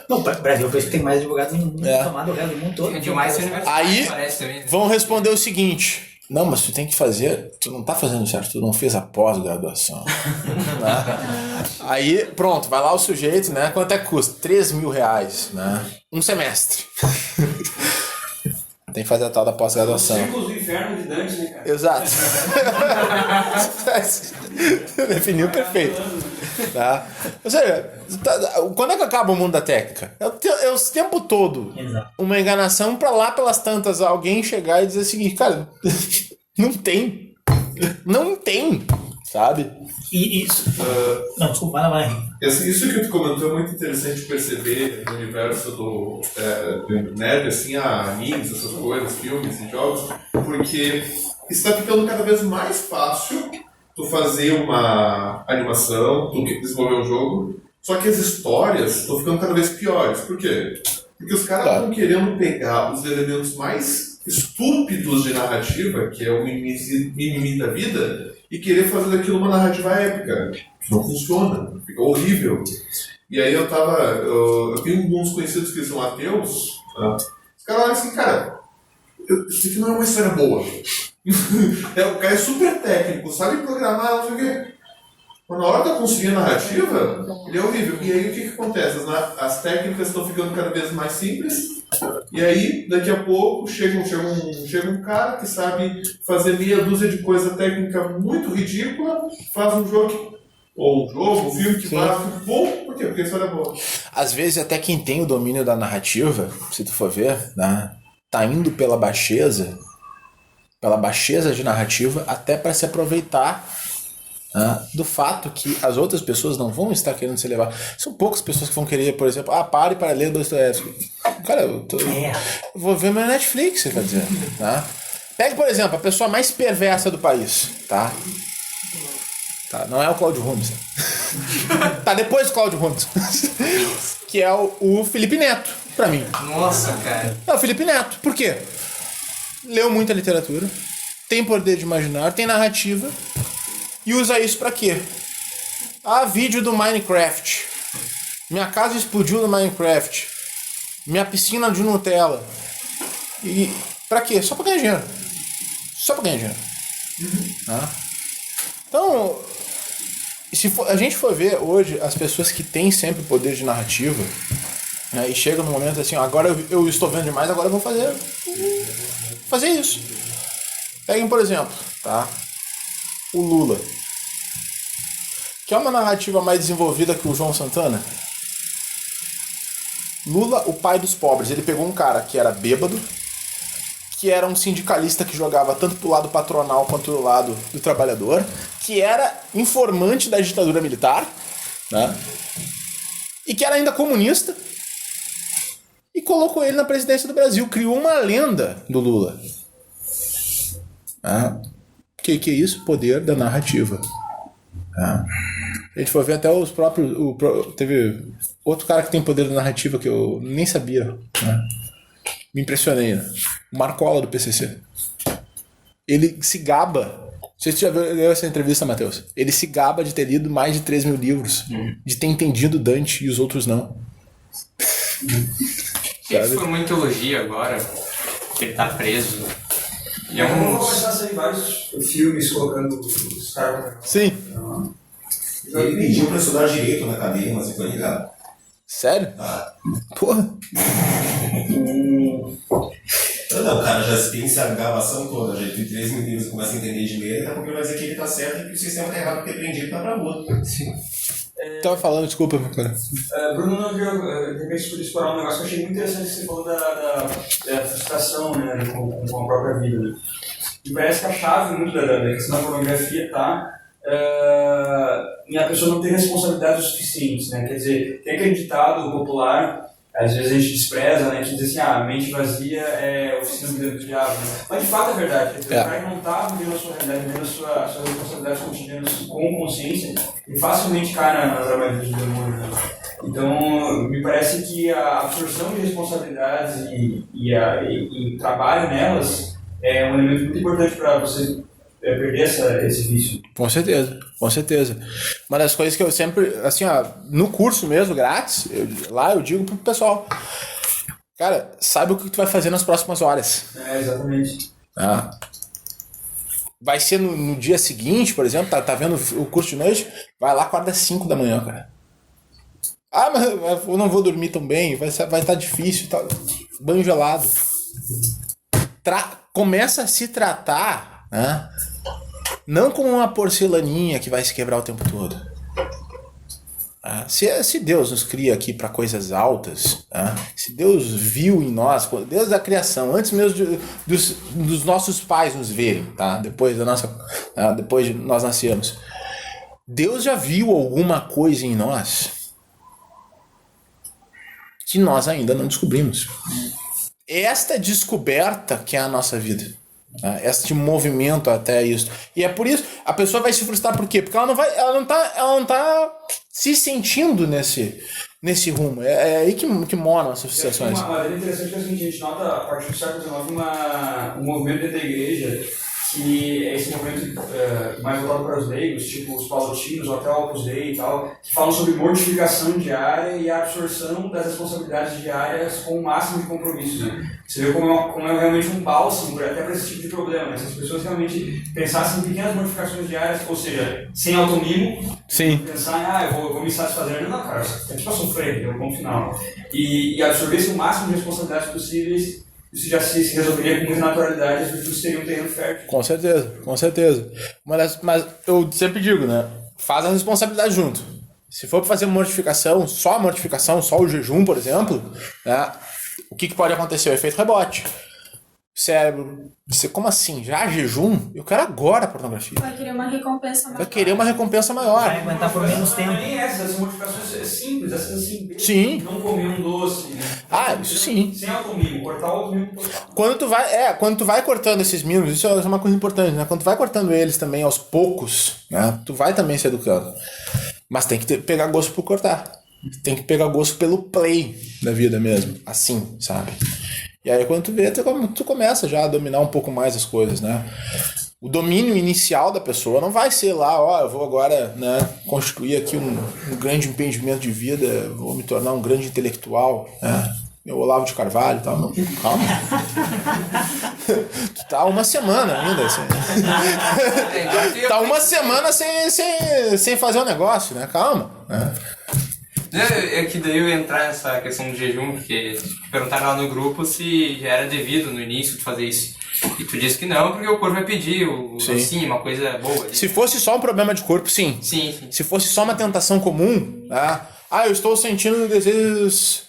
Não, o Brasil eu tem mais advogados no mundo, tomado o resto do mundo todo. Demais aí parece também, né? vão responder o seguinte: não, mas tu tem que fazer, tu não tá fazendo certo, tu não fez a pós-graduação. Né? Aí, pronto, vai lá o sujeito, né? Quanto é que custa? R$3.000, né? Um semestre. Tem que fazer a tal da pós-graduação. Círculos do inferno de Dante, né, cara? Exato. Definiu perfeito. Tá? Ou seja, quando é que acaba o mundo da técnica? É o tempo todo. Exato. Uma enganação pra lá pelas tantas alguém chegar e dizer o seguinte, cara, não tem. Não tem. Sabe? E isso. Não, desculpa, vai. Isso que tu comentou é muito interessante perceber no universo do nerd, assim, animes, essas coisas, filmes e jogos, porque está ficando cada vez mais fácil tu fazer uma animação, tu desenvolver um jogo, só que as histórias estão ficando cada vez piores. Por quê? Porque os caras estão querendo pegar os elementos mais estúpidos de narrativa, que é o mimimi da vida, e querer fazer daquilo uma narrativa épica. Não funciona, fica horrível. E aí eu tenho alguns conhecidos que são ateus, os caras olham assim, cara, isso aqui não é uma história boa. O cara é super técnico, sabe programar, não sei o quê. Mas na hora de conseguir a narrativa, ele é horrível. E aí o que acontece? As técnicas estão ficando cada vez mais simples. E aí, daqui a pouco, chega um cara que sabe fazer meia dúzia de coisa técnica muito ridícula, faz um jogo, um filme que vai bom. Por quê? Porque a história é boa. Às vezes, até quem tem o domínio da narrativa, se tu for ver, né, tá indo pela baixeza de narrativa, até para se aproveitar do fato que as outras pessoas não vão estar querendo se levar. São poucas pessoas que vão querer, por exemplo, pare para ler Dostoiévski. Cara, eu vou ver meu Netflix, quer dizer. Tá? Pegue, por exemplo, a pessoa mais perversa do país. Tá? Não é o Cláudio Holmes. Tá depois do Cláudio Holmes. Que é o Felipe Neto, pra mim. Nossa, cara. É o Felipe Neto. Por quê? Leu muita literatura, tem poder de imaginar, tem narrativa. E usa isso pra quê? Vídeo do Minecraft. Minha casa explodiu no Minecraft. Minha piscina de Nutella. E pra quê? Só pra ganhar dinheiro. Só pra ganhar dinheiro. Então, se a gente for ver hoje as pessoas que têm sempre poder de narrativa, né, e chega no momento assim, agora eu estou vendo demais, agora eu vou fazer isso. Peguem, por exemplo, tá? O Lula, que é uma narrativa mais desenvolvida que o João Santana. Lula, o pai dos pobres, ele pegou um cara que era bêbado, que era um sindicalista que jogava tanto pro lado patronal quanto do lado do trabalhador, que era informante da ditadura militar, né? E que era ainda comunista, e colocou ele na presidência do Brasil, criou uma lenda do Lula. Que é isso? Poder da narrativa. A gente foi ver até os próprios... Teve outro cara que tem poder da narrativa que eu nem sabia. Né? Me impressionei. Né? O Marcola do PCC. Ele se gaba... Você já viu essa entrevista, Matheus? Ele se gaba de ter lido mais de 3 mil livros. De ter entendido Dante e os outros não. Isso foi muita elogio agora. Que ele tá preso. E vão começar a sair vários filmes colocando os caras. Sim. Ele pediu pra estudar direito na cadeia, mas ficou ligado. Sério? Porra. Não, o cara já tem essa gravação toda, já tem 3 mil livros, começa a entender de ler, daqui a pouco ele vai dizer que ele tá certo e que o sistema tá errado porque é prendido pra rua. Sim. Tava falando, desculpa, meu cara. Bruno, de repente, por explorar um negócio que eu achei muito interessante que você falou da frustração, né, com a própria vida, né? E parece que a chave muito da questão da pornografia tá em a pessoa não ter responsabilidades suficientes, né? Quer dizer, tem aquele ditado popular, às vezes a gente despreza, né? Que diz assim, a mente vazia é oficina do diabo, né? Mas de fato é verdade, quer dizer, o cara que não está vivendo a sua realidade, vivendo as suas responsabilidades cotidianas com consciência, ele facilmente cai nas armadilhas do demônio, né? Então, me parece que a absorção de responsabilidades e trabalho nelas é um elemento muito importante para você perder esse vício. Com certeza, com certeza. Uma das coisas que eu sempre, assim, ó, no curso mesmo, grátis, lá eu digo pro pessoal, cara, saiba o que tu vai fazer nas próximas horas. Exatamente. Vai ser no dia seguinte, por exemplo, tá vendo o curso de noite, vai lá, acorda às 5 da manhã, cara. Mas eu não vou dormir tão bem, vai estar difícil, tá? Banho gelado. Começa a se tratar, né? Não como uma porcelaninha que vai se quebrar o tempo todo. Se Deus nos cria aqui para coisas altas, se Deus viu em nós, Deus da criação, antes mesmo dos nossos pais nos verem, tá? Depois de nós nascermos, Deus já viu alguma coisa em nós que nós ainda não descobrimos. Esta descoberta que é a nossa vida. Este movimento até isso. E é por isso a pessoa vai se frustrar. Por quê? Porque ela não tá se sentindo nesse rumo. É aí que moram essas frustrações. Uma maneira interessante é que a gente nota, a partir do século XIX, um movimento dentro da igreja, que é esse movimento mais voltado para os leigos, tipo os paulatinos, ou até o Opus Dei e tal, que falam sobre mortificação diária e a absorção das responsabilidades diárias com o máximo de compromisso, né? Você vê como é realmente um bálsamo até para esse tipo de problema, né? Se as pessoas realmente pensassem em pequenas mortificações diárias, ou seja, sem automimo, pensar em, eu vou me satisfazer, não, cara, é tipo a sofrer, é o ponto final. E absorver o máximo de responsabilidades possíveis. Isso já se resolveria com muita naturalidade, as pessoas teriam um terreno fértil. Com certeza, com certeza. Mas eu sempre digo, né? Faz a responsabilidade junto. Se for para fazer mortificação, só o jejum, por exemplo, né? O que pode acontecer? O efeito rebote. Cérebro, como assim? Já jejum? Eu quero agora a pornografia. Vai querer uma recompensa maior. Vai querer uma recompensa maior. Vai aguentar por menos tempo. Nem essas modificações simples, essas assim, sim. Não comer um doce, né? Isso sim. Sem automimo, cortar o automimo. Quando tu vai cortando esses mínimos, isso é uma coisa importante, né? Quando tu vai cortando eles também aos poucos, né? Tu vai também se educando. Mas tem que pegar gosto por cortar. Tem que pegar gosto pelo play da vida mesmo. Assim, sabe? E aí quando tu vê, tu começa já a dominar um pouco mais as coisas, né? O domínio inicial da pessoa não vai ser lá, eu vou agora, né, constituir aqui um grande empreendimento de vida, vou me tornar um grande intelectual, né? Meu Olavo de Carvalho e tal. Não, calma. Tu tá uma semana ainda. Assim. Tá uma semana sem fazer o negócio, né? Calma. É que daí eu ia entrar nessa questão do jejum, porque perguntaram lá no grupo se já era devido no início de fazer isso. E tu disse que não, porque o corpo vai pedir sim, uma coisa boa. Se fosse só um problema de corpo, sim. Sim. Se fosse só uma tentação comum, eu estou sentindo desejos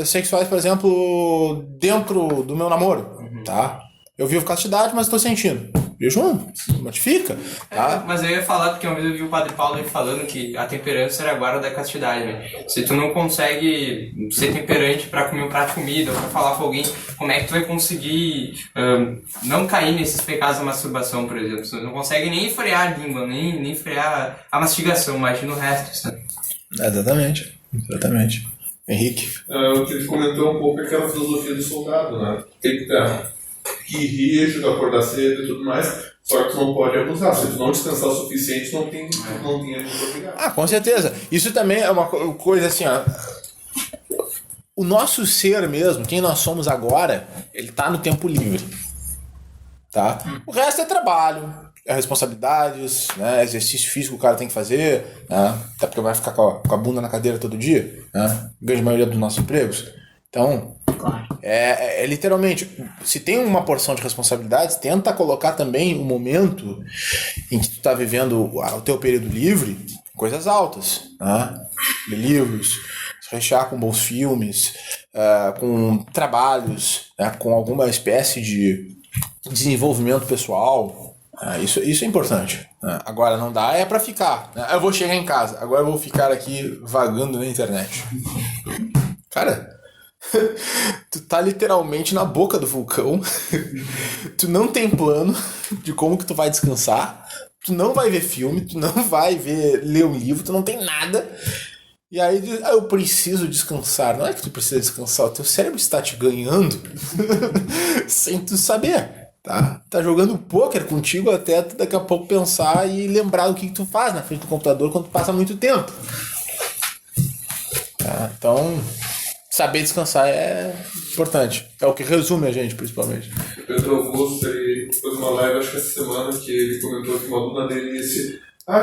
sexuais, por exemplo, dentro do meu namoro, tá? Eu vivo castidade, mas estou sentindo. Jejum, mortifica, tá? Mas eu ia falar, porque uma vez eu vi o Padre Paulo aí falando que a temperança era a guarda da castidade, né? Se tu não consegue ser temperante pra comer um prato de comida ou pra falar com alguém, como é que tu vai conseguir não cair nesses pecados da masturbação, por exemplo? Tu não consegue nem frear a língua, nem frear a mastigação, imagina o resto, sabe? Exatamente. Henrique? O que ele comentou um pouco é aquela filosofia do soldado, né? Tem que estar rígido, acordar cedo e tudo mais, só que tu não pode abusar. Se tu não descansar o suficiente, não tem a gente obrigado. Com certeza. Isso também é uma coisa assim, ó. O nosso ser mesmo, quem nós somos agora, ele tá no tempo livre. Tá? O resto é trabalho, é responsabilidades, né? Exercício físico que o cara tem que fazer, né? Até porque vai ficar com a bunda na cadeira todo dia, né? A grande maioria dos nossos empregos. Então, é literalmente, se tem uma porção de responsabilidades, tenta colocar também o momento em que tu tá vivendo o teu período livre, coisas altas. né? Ler livros, se rechear com bons filmes, com trabalhos, né? Com alguma espécie de desenvolvimento pessoal. Isso é importante. Agora não dá pra ficar. Eu vou chegar em casa, agora eu vou ficar aqui vagando na internet. Cara, tu tá literalmente na boca do vulcão. Tu não tem plano de como que tu vai descansar. Tu não vai ver filme, tu não vai ler um livro, tu não tem nada. E aí eu preciso descansar. Não é que tu precisa descansar, o teu cérebro está te ganhando sem tu saber. Tá jogando pôquer contigo até tu daqui a pouco pensar e lembrar do que tu faz na frente do computador quando tu passa muito tempo. Então, saber descansar é importante. É o que resume a gente, principalmente. O Pedro Augusto, ele fez uma live, acho que essa semana, que ele comentou que uma aluna dele disse: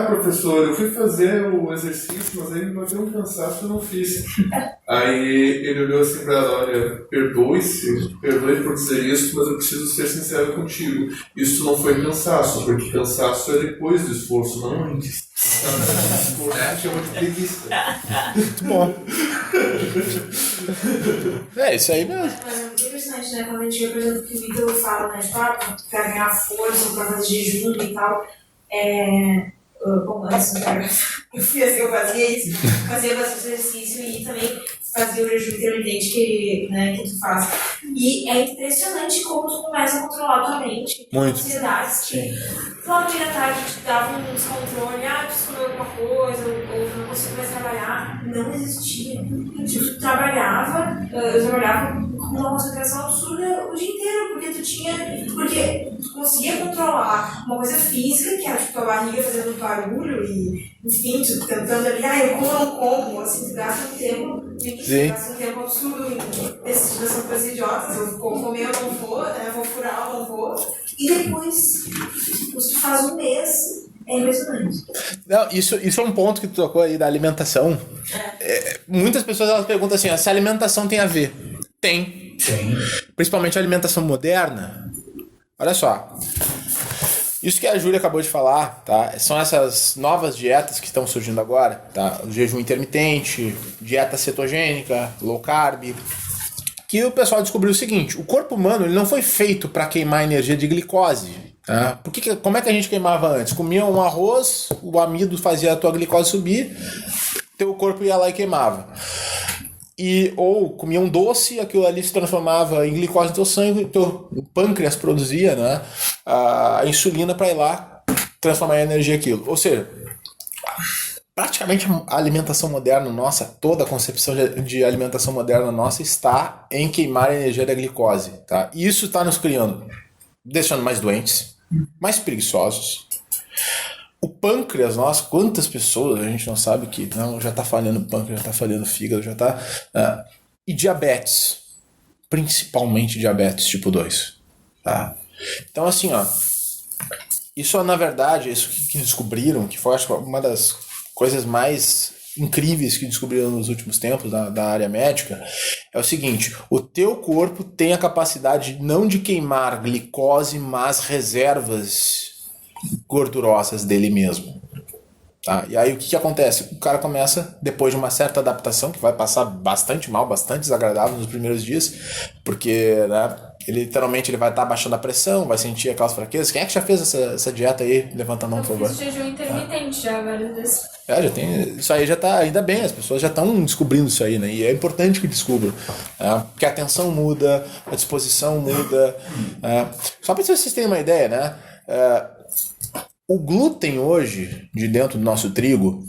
professor, eu fui fazer o exercício, mas aí me bateu um cansaço e eu não fiz. Aí ele olhou assim pra ela: olha, perdoe por dizer isso, mas eu preciso ser sincero contigo. Isso não foi cansaço, porque cansaço é depois do esforço, não antes. Esforço chama de preguiça. Muito bom. É isso aí mesmo. Mas é muito interessante, né? Quando a gente vê, por exemplo, que o Vitor fala, né? Pra ganhar força, pra fazer jejum e tal. Bom, antes eu fazia isso, fazia bastante exercício e também fazia o jejum intermitente que tu faz. E é impressionante como tu começa a controlar a tua mente. Muito. Ansiedades que lá no meio da tarde te dava um descontrole, preciso comer alguma coisa, ou não consigo mais trabalhar. Não existia. Eu trabalhava com uma concentração absurda o dia inteiro, porque tu conseguia controlar uma coisa física, que era tipo tua barriga fazendo barulho e, enfim, tu tentando ali, eu como ou não como, assim, tu gasta um tempo absurdo em decisões coisas idiotas, eu vou comer ou não vou, vou furar ou não vou, e depois, se tu faz um mês, é impressionante. Não, isso é um ponto que tu tocou aí da alimentação. Muitas pessoas elas perguntam assim: se a alimentação tem a ver? Tem. Principalmente a alimentação moderna. Olha só. Isso que a Júlia acabou de falar, tá? São essas novas dietas que estão surgindo agora, tá? O jejum intermitente, dieta cetogênica, low carb. Que o pessoal descobriu o seguinte: o corpo humano ele não foi feito para queimar energia de glicose. Tá? Como é que a gente queimava antes? Comia um arroz, o amido fazia a tua glicose subir, teu corpo ia lá e queimava. Ou comia um doce, aquilo ali se transformava em glicose no teu sangue, o teu pâncreas produzia, né, a insulina para ir lá transformar em energia aquilo. Ou seja, praticamente a alimentação moderna nossa, toda a concepção de alimentação moderna nossa está em queimar a energia da glicose. Tá? E isso está nos criando, deixando mais doentes, mais preguiçosos. O pâncreas nosso, quantas pessoas a gente não sabe que não, já está falhando o pâncreas, já está falhando o fígado, já está... e diabetes, principalmente diabetes tipo 2. Tá? Então assim, isso na verdade, isso que descobriram, que foi acho, uma das coisas mais incríveis que descobriram nos últimos tempos da área médica, é o seguinte: o teu corpo tem a capacidade não de queimar glicose, mas reservas gordurosas dele mesmo. Tá? E aí o que acontece? O cara começa, depois de uma certa adaptação, que vai passar bastante mal, bastante desagradável nos primeiros dias, porque ele literalmente ele vai estar baixando a pressão, vai sentir aquelas fraquezas. Quem é que já fez essa dieta aí? Levanta a mão, por favor. Eu fiz jejum intermitente já várias vezes. Já tem, isso aí já tá, ainda bem, as pessoas já estão descobrindo isso aí, né? E é importante que descubram, porque a atenção muda, a disposição muda. Só para vocês terem uma ideia, né? O glúten hoje, de dentro do nosso trigo,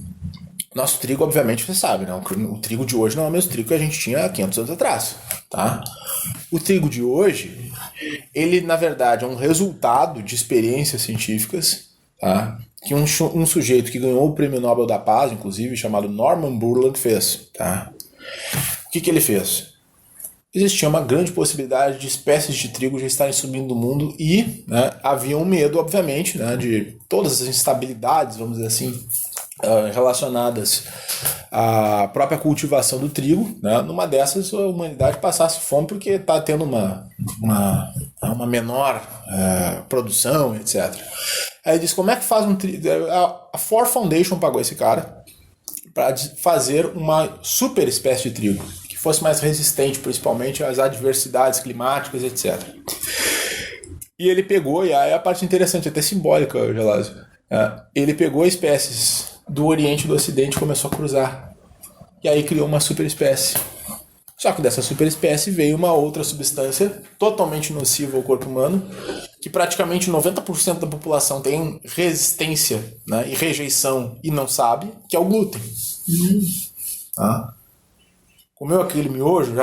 obviamente, você sabe, né? O trigo de hoje não é o mesmo trigo que a gente tinha há 500 anos atrás, tá? O trigo de hoje, ele, na verdade, é um resultado de experiências científicas, tá? Que um sujeito que ganhou o Prêmio Nobel da Paz, inclusive, chamado Norman Borlaug, fez, tá? O que ele fez? Existia uma grande possibilidade de espécies de trigo já estarem subindo do mundo e havia um medo, obviamente, de todas as instabilidades, vamos dizer assim, relacionadas à própria cultivação do trigo. Numa dessas, a humanidade passasse fome porque está tendo uma menor produção, etc. Aí diz, como é que faz um trigo? A Ford Foundation pagou esse cara para fazer uma super espécie de trigo, que fosse mais resistente, principalmente às adversidades climáticas, etc. E ele pegou, e aí a parte interessante, até simbólica, Gelásio, ele pegou espécies do Oriente e do Ocidente e começou a cruzar. E aí criou uma super espécie. Só que dessa super espécie veio uma outra substância totalmente nociva ao corpo humano, que praticamente 90% da população tem resistência, né, e rejeição e não sabe, que é o glúten. Comeu aquele miojo,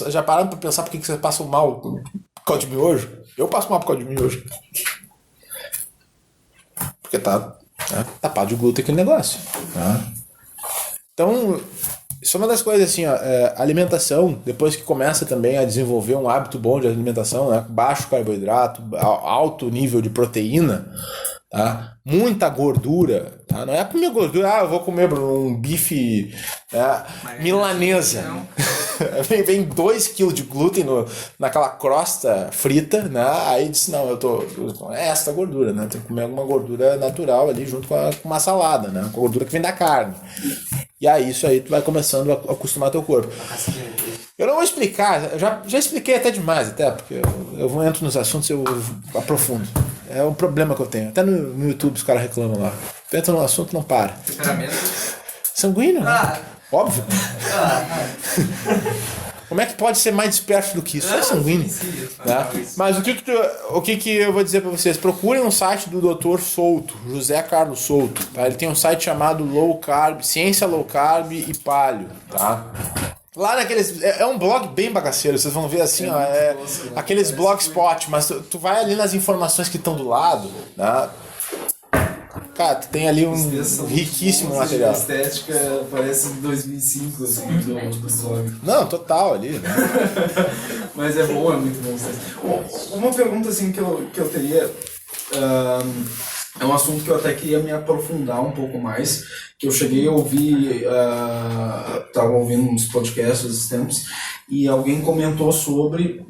já pararam para pensar por que você passa mal por causa de miojo? Eu passo mal por causa de miojo. Porque tá tapado de glúten aquele negócio. Então, isso é uma das coisas assim, alimentação, depois que começa também a desenvolver um hábito bom de alimentação, né, baixo carboidrato, alto nível de proteína, tá? Muita gordura, tá? Não é comer gordura, eu vou comer um bife milanesa. Vem 2 kg de glúten naquela crosta frita, né? Aí disse, não, é essa gordura, né? Tem que comer alguma gordura natural ali junto com uma salada, né? Com a gordura que vem da carne. E aí isso aí tu vai começando a acostumar teu corpo. Eu não vou explicar, já expliquei até demais, até, porque eu entro nos assuntos e eu aprofundo. É um problema que eu tenho. Até no YouTube os caras reclamam lá. Tu entra no assunto, não para. Temperamento? Sanguíneo, né? Óbvio. Como é que pode ser mais disperso do que isso? É sanguíneo. Né? Mas o que eu vou dizer para vocês? Procurem um site do Dr. Souto, José Carlos Souto. Tá? Ele tem um site chamado Low Carb, Ciência Low Carb e Paleo. Tá? Lá naqueles... É um blog bem bagaceiro, vocês vão ver assim, aqueles blogspot, mas tu vai ali nas informações que estão do lado, né? Cara, tu tem ali um riquíssimo material. A estética parece de 2005, assim, do blog. Não, total ali. Né? Mas é bom, é muito bom. Uma pergunta assim que eu teria... é um assunto que eu até queria me aprofundar um pouco mais, que eu cheguei a ouvir, estava ouvindo uns podcasts esses tempos, e alguém comentou sobre,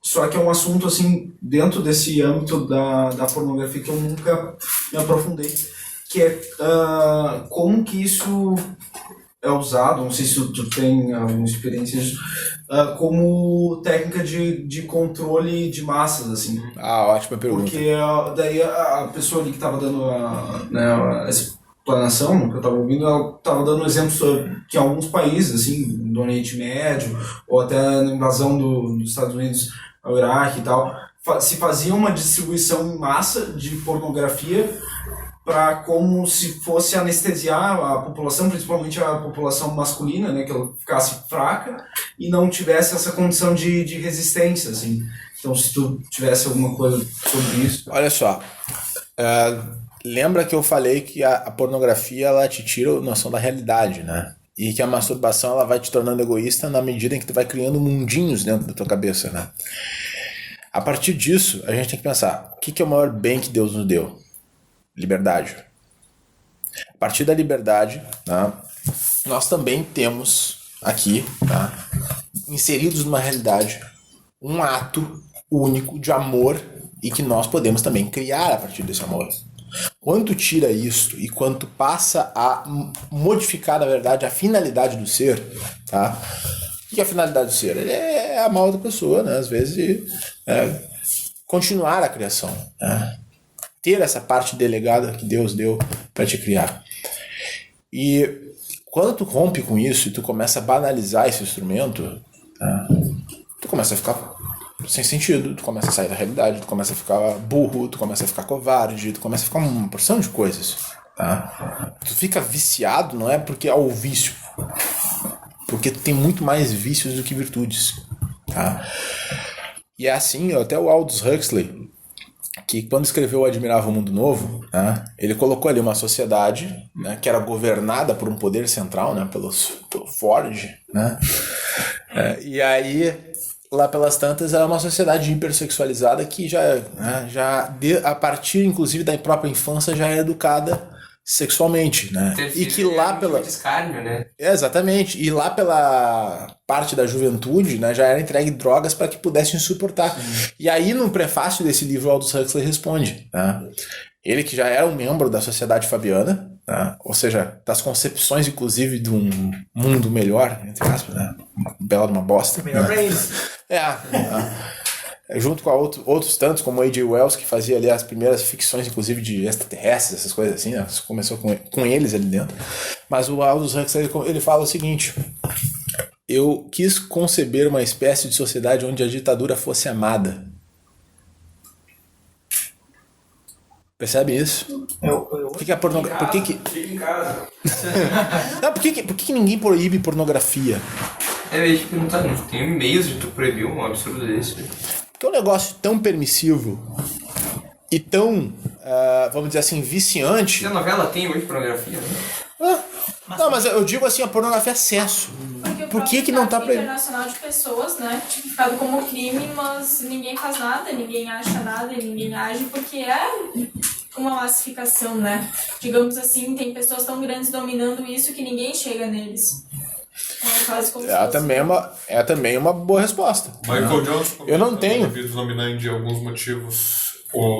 só que é um assunto assim, dentro desse âmbito da pornografia que eu nunca me aprofundei, que é como que isso é usado, não sei se tu tem alguma experiência disso, como técnica de controle de massas, assim. Ótima pergunta. Porque daí a pessoa ali que estava dando a explanação, que eu estava ouvindo, ela estava dando exemplos que em alguns países, assim, do Oriente Médio, ou até na invasão dos Estados Unidos ao Iraque e tal, se fazia uma distribuição em massa de pornografia para como se fosse anestesiar a população, principalmente a população masculina, né, que ela ficasse fraca e não tivesse essa condição de resistência, assim. Então, se tu tivesse alguma coisa sobre isso... Olha só, lembra que eu falei que a pornografia ela te tira a noção da realidade, né? E que a masturbação ela vai te tornando egoísta na medida em que tu vai criando mundinhos dentro da tua cabeça, né? A partir disso, a gente tem que pensar, o que é o maior bem que Deus nos deu? Liberdade. A partir da liberdade, né, nós também temos aqui, tá, inseridos numa realidade, um ato único de amor e que nós podemos também criar a partir desse amor. Quando tu tira isso e quando tu passa a modificar, na verdade, a finalidade do ser, tá? O que é a finalidade do ser? Ele é amar outra pessoa, né? Às vezes continuar a criação, né? Ter essa parte delegada que Deus deu para te criar. E quando tu rompe com isso e tu começa a banalizar esse instrumento, tá? Tu começa a ficar sem sentido, tu começa a sair da realidade, tu começa a ficar burro, tu começa a ficar covarde, tu começa a ficar uma porção de coisas, tá? Tu fica viciado, não é porque é o vício, porque tu tem muito mais vícios do que virtudes, tá? E é assim, até o Aldous Huxley, que quando escreveu O Admirável Mundo Novo, né, ele colocou ali uma sociedade, né, que era governada por um poder central, né, pelo Ford, né, e aí lá pelas tantas é uma sociedade hipersexualizada que a partir inclusive da própria infância já é educada sexualmente, né? E que lá pela escárnio, né? Exatamente. E lá pela parte da juventude, né, já era entregue drogas para que pudessem suportar. Sim. E aí no prefácio desse livro Aldous Huxley responde, né? Ele que já era um membro da Sociedade Fabiana, né? Ou seja, das concepções, inclusive, de um mundo melhor, entre aspas, né? Uma bela de uma bosta. Melhor pra eles. Junto com outros tantos, como A.J. Wells, que fazia ali as primeiras ficções, inclusive, de extraterrestres, essas coisas assim, né? Começou com eles ali dentro. Mas o Aldous Huxley, ele fala o seguinte: eu quis conceber uma espécie de sociedade onde a ditadura fosse amada. Percebe isso? Por que a pornografia... Fica em casa. Não, por que ninguém proíbe pornografia? Eu ia te perguntar, tem meios de tu proibir um absurdo desse? Porque é um negócio tão permissivo e tão, vamos dizer assim, viciante. Se a novela tem hoje pornografia, né? Não, mas eu digo assim, a pornografia é excesso. Por que não tá proibido? Internacional de pessoas, né, tipificado como crime, mas ninguém faz nada, ninguém acha nada e ninguém age porque é uma massificação, né? Digamos assim, tem pessoas tão grandes dominando isso que ninguém chega neles. É também uma boa resposta. Michael Jones, eu não tenho dominar de alguns motivos.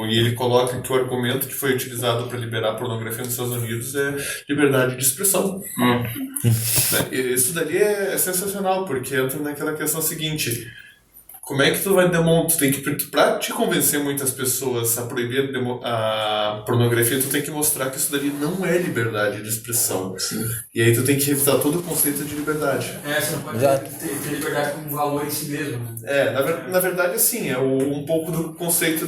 E ele coloca que o argumento que foi utilizado para liberar a pornografia nos Estados Unidos é liberdade de expressão. Isso dali é sensacional, porque entra naquela questão seguinte: como é que tu vai demonstrar? Para te convencer muitas pessoas a proibir a pornografia, tu tem que mostrar que isso dali não é liberdade de expressão. Sim. E aí tu tem que revisar todo o conceito de liberdade. Você não pode ter liberdade como valor em si mesmo. Na verdade, assim, é um pouco do conceito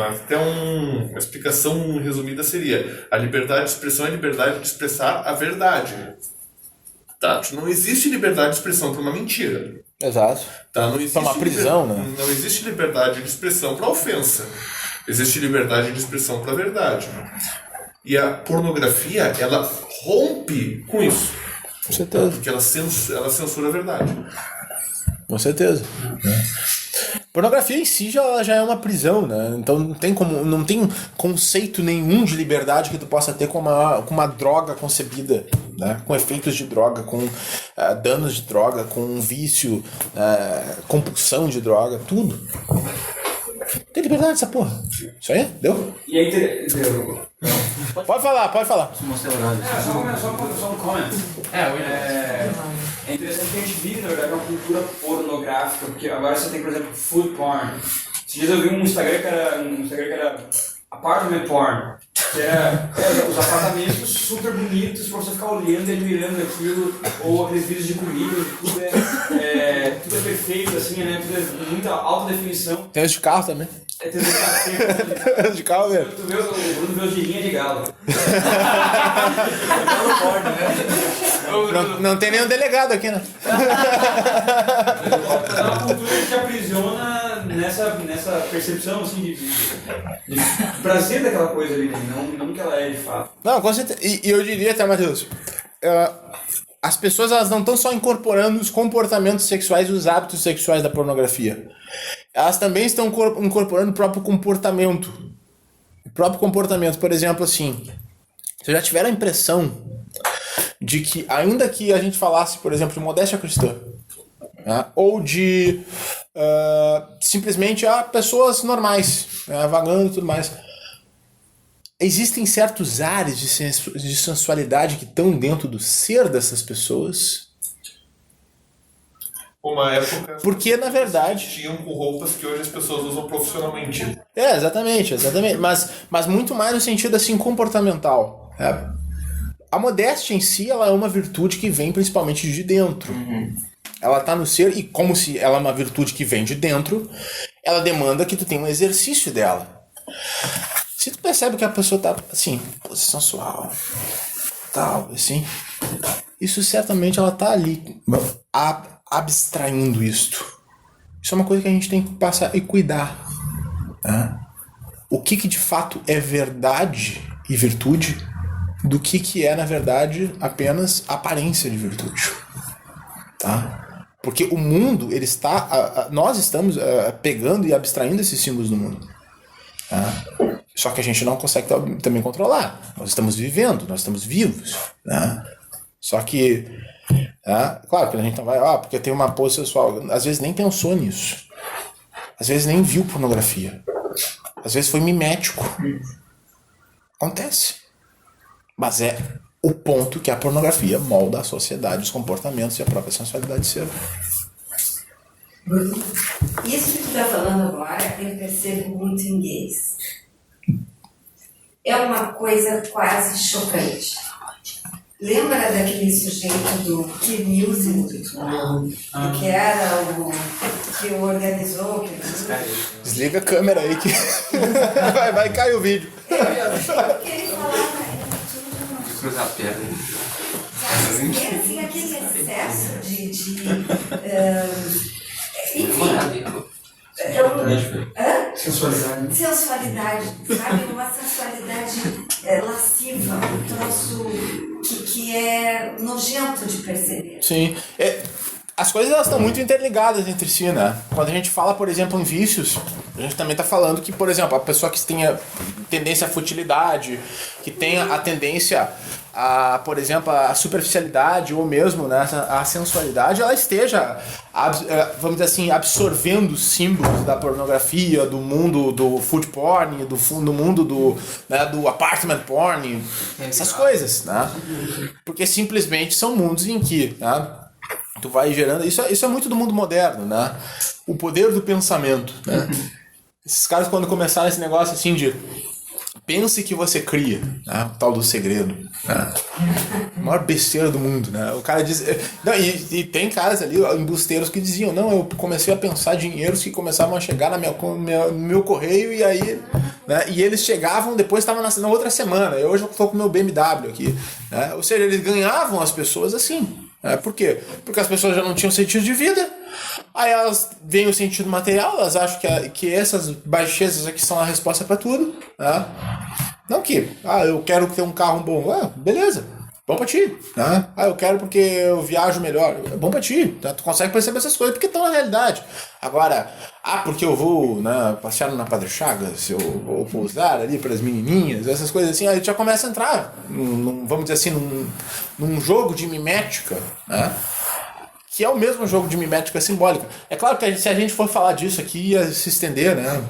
até uma explicação resumida seria: a liberdade de expressão é a liberdade de expressar a verdade. Tá? Não existe liberdade de expressão para uma mentira. Exato. Tá? Não existe uma prisão, né? Não existe liberdade de expressão para ofensa. Existe liberdade de expressão para verdade. E a pornografia, ela rompe com isso. Com certeza. Porque ela censura a verdade. Com certeza. Pornografia em si já é uma prisão, né? Então não tem conceito nenhum de liberdade que tu possa ter com uma droga concebida, né? Com efeitos de droga, com danos de droga, com vício, compulsão de droga, tudo. Tem liberdade essa porra. Isso aí? Deu? E aí, deu. Pode falar. Só um comment. É interessante que a gente vive, na verdade, uma cultura pornográfica, porque agora você tem, por exemplo, food porn. Esses dias eu vi um Instagram que era apartment porn, que era os apartamentos super bonitos pra você ficar olhando e admirando aquilo, ou aqueles vídeos de comida, tudo é perfeito, assim, né? Tudo é muita alta definição. Tem os de carro também. Tem os de carro mesmo. O Bruno vê os de linha de galo. Não tem nenhum delegado aqui, né? É uma cultura que te aprisiona nessa percepção, assim, de prazer daquela coisa ali, não que ela é de fato. Não, com certeza. E eu diria até, Matheus, as pessoas elas não estão só incorporando os comportamentos sexuais e os hábitos sexuais da pornografia. Elas também estão incorporando o próprio comportamento. O próprio comportamento, por exemplo, assim, vocês já tiveram a impressão de que, ainda que a gente falasse, por exemplo, de modéstia cristã, né, ou de simplesmente pessoas normais, vagando e tudo mais, existem certos ares de sensualidade que estão dentro do ser dessas pessoas. Uma época... Porque, na verdade... tinham com roupas que hoje as pessoas usam profissionalmente. Exatamente. Mas muito mais no sentido, assim, comportamental. A modéstia em si, ela é uma virtude que vem principalmente de dentro. Ela tá no ser, e como se ela é uma virtude que vem de dentro, ela demanda que tu tenha um exercício dela. Se tu percebe que a pessoa tá, assim, posição sensual, tal, assim, isso certamente ela tá ali, abstraindo isto. Isso é uma coisa que a gente tem que passar e cuidar. Né? O que de fato é verdade e virtude, do que é, na verdade, apenas aparência de virtude. Tá? Porque o mundo, ele está... nós estamos pegando e abstraindo esses símbolos do mundo. Tá? Só que a gente não consegue também controlar. Nós estamos vivendo, nós estamos vivos. Né? Só que... claro que a gente não vai... porque tem uma pose sexual. Às vezes nem pensou nisso. Às vezes nem viu pornografia. Às vezes foi mimético. Acontece. Mas é o ponto que a pornografia molda a sociedade, os comportamentos e a própria sensualidade do ser. Isso que tu tá falando agora, eu percebo muito em gays. É uma coisa quase chocante. Lembra daquele sujeito do Kid Music, que era o que organizou? Desliga a câmera aí que vai cair o vídeo. Cruzar a perna. Assim, aquele excesso de sensualidade, sabe? Uma sensualidade lasciva, um troço que é nojento de perceber. Sim. As coisas elas estão muito interligadas entre si, né? Quando a gente fala, por exemplo, em vícios, a gente também está falando que, por exemplo, a pessoa que tenha tendência à futilidade, que tenha a tendência a, por exemplo, a superficialidade ou mesmo, né, a sensualidade, ela esteja, vamos dizer assim, absorvendo símbolos da pornografia, do mundo do food porn, do mundo do apartment porn, essas coisas, né? Porque simplesmente são mundos em que, né, tu vai gerando... Isso é muito do mundo moderno, né? O poder do pensamento, né? Esses caras, quando começaram esse negócio assim de... Pense que você cria, né? O tal do segredo, né? A maior besteira do mundo, né? O cara diz... Não, e tem caras ali, embusteiros, que diziam, não, eu comecei a pensar dinheiros que começavam a chegar no meu correio e aí... Né? E eles chegavam, depois estavam na outra semana. Hoje eu estou com o meu BMW aqui, né? Ou seja, eles ganhavam as pessoas assim. Por quê? Porque as pessoas já não tinham sentido de vida. Aí elas veem o sentido material, elas acham que essas baixezas aqui são a resposta para tudo, né? Não que, eu quero ter um carro bom. Beleza, bom pra ti, né? Eu quero porque eu viajo melhor. É bom pra ti, tá? Tu consegue perceber essas coisas porque estão na realidade. Agora, porque eu vou, né, passear na Padre Chagas, eu vou pousar ali para as menininhas, essas coisas assim, aí já começa a entrar, vamos dizer assim, num jogo de mimética, né? Que é o mesmo jogo de mimética simbólica. É claro que se a gente for falar disso aqui, ia se estender, né,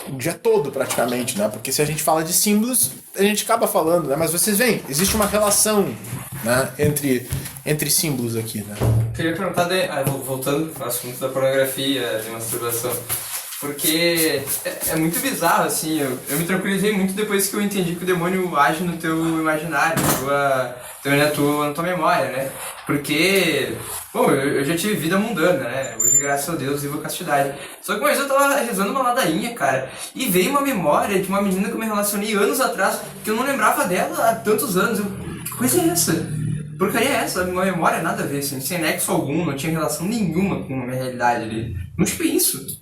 o dia todo praticamente, né? Porque se a gente fala de símbolos, a gente acaba falando, né? Mas vocês veem, existe uma relação, né, entre símbolos aqui, né? Queria perguntar, voltando ao assunto da pornografia, de masturbação, porque é muito bizarro, assim, eu me tranquilizei muito depois que eu entendi que o demônio age no teu imaginário, na tua memória, né? Porque, bom, eu já tive vida mundana, né? Hoje, graças a Deus, vivo a castidade. Só que uma vez eu tava rezando uma ladainha, cara, e veio uma memória de uma menina que eu me relacionei anos atrás, que eu não lembrava dela há tantos anos. Que coisa é essa? Porcaria é essa? Uma memória nada a ver, assim, sem nexo algum, não tinha relação nenhuma com a minha realidade ali. Não tive isso.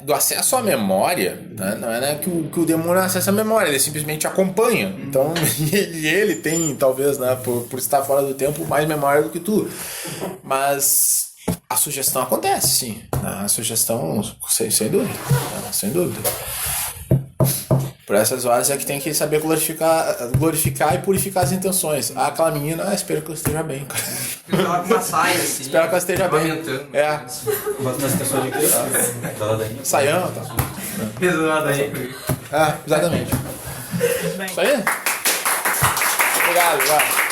Do acesso à memória, né? Não é que o demônio acessa a memória, ele simplesmente acompanha. Então, ele tem, talvez, né, por estar fora do tempo, mais memória do que tu. Mas a sugestão acontece, sim. A sugestão, sem dúvida. Sem dúvida. Por essas horas é que tem que saber glorificar e purificar as intenções. Aquela menina, espero que eu esteja bem, cara. Eu tava com uma saia, assim. Espero que ela esteja bem. Bota na situação de quê? Da ladainha. Saião, tá? Fez a ladainha. Exatamente. Isso aí? Obrigado, vai.